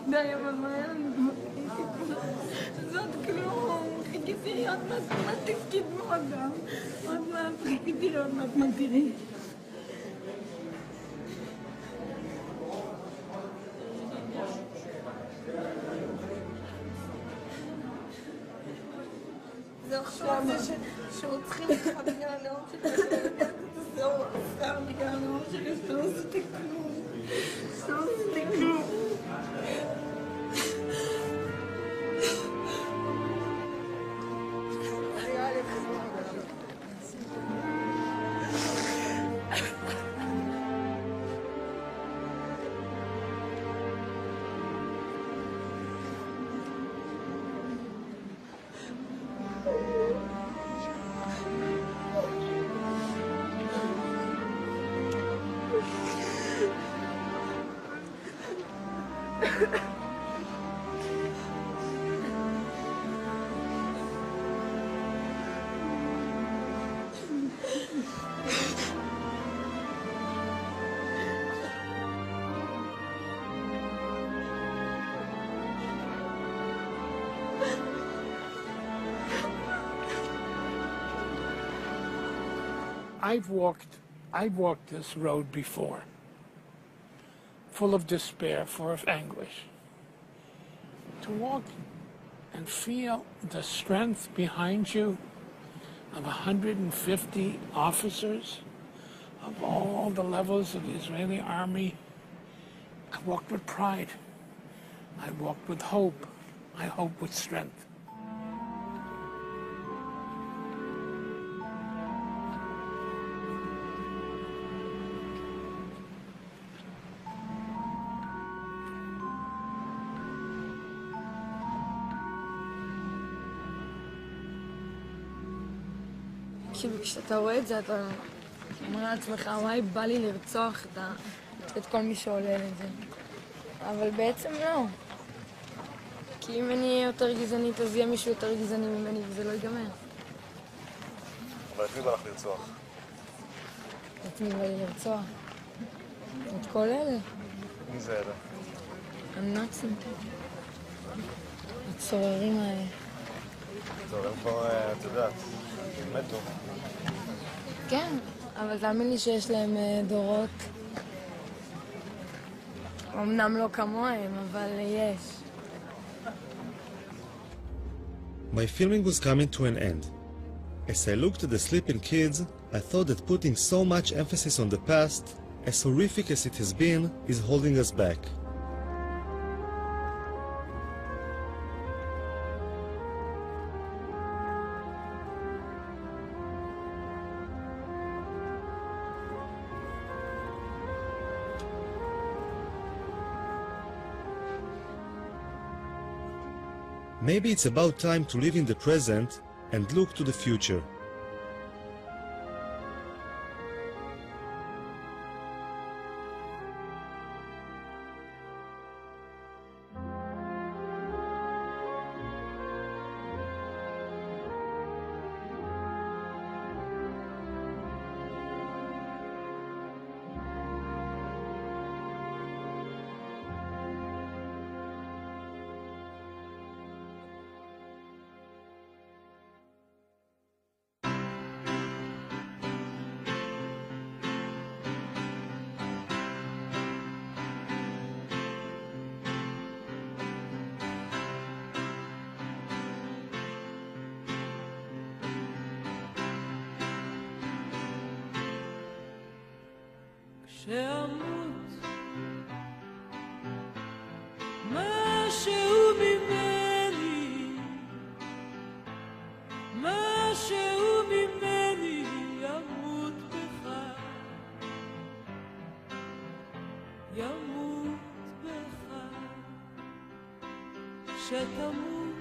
די, אבל מה היה לנו? זאת כלום. חיכיתי עוד מעט תפקיד מועדם. עוד מעט חיכיתי עוד מעט תראי. זה עכשיו זה שרוצחים אותך בגלל הלאום שלי, זהו, סתם בגלל הלאום שלי, שאתה לא עשיתי כלום. שאתה לא עשיתי כלום. I've walked this road before, full of despair, full of anguish. To walk and feel the strength behind you of 150 officers of all the levels of the Israeli army, I walked with pride. I walked with hope. I hope with strength. כאילו כשאתה רואה את זה, אתה אומר לעצמך, וואי, בא לי לרצוח את כל מי שעולה לזה. אבל בעצם לא. כי אם אני יותר גזענית, אז יהיה מישהו יותר גזעני ממני, וזה לא ייגמר. אבל את מי בא לך לרצוח? את מי בא לי לרצוח? את כל אלה. מי זה אלה? הנאצים. הצוררים האלה. טוב, הם כבר, את יודעת, מתו. כן, אבל תאמין לי שיש להם דורות. אמנם לא כמוהם, אבל יש. My filming was coming to an end. As I looked at the sleeping kids, I thought that putting so much emphasis on the past, as horrific as it has been, is holding us back. Maybe it's about time to live in the present and look to the future. שאמות משהו ממני, משהו ממני ימות בך, ימות בך, שתמות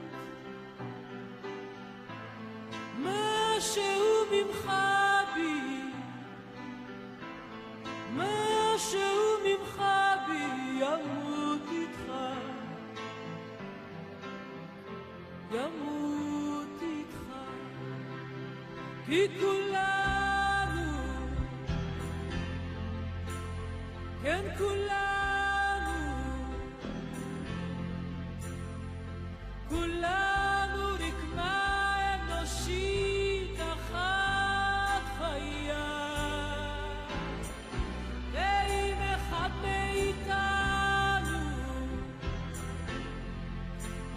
משהו ממך בי, משהו ממך בי ימות איתך, ימות איתך, כי כולנו, כן כולנו,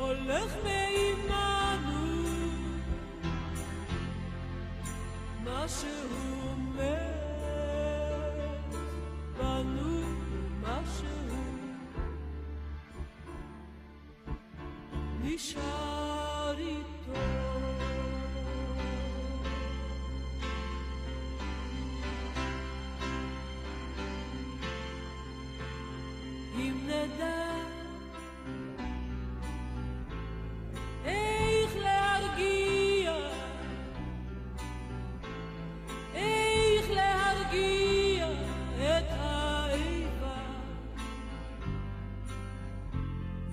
הולך מעימנו משהו מת בנו משהו נשאר איתו אם נדע איך להרגיע את האיבה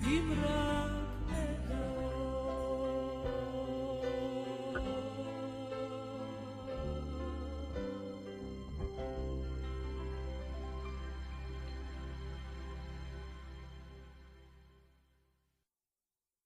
אם רק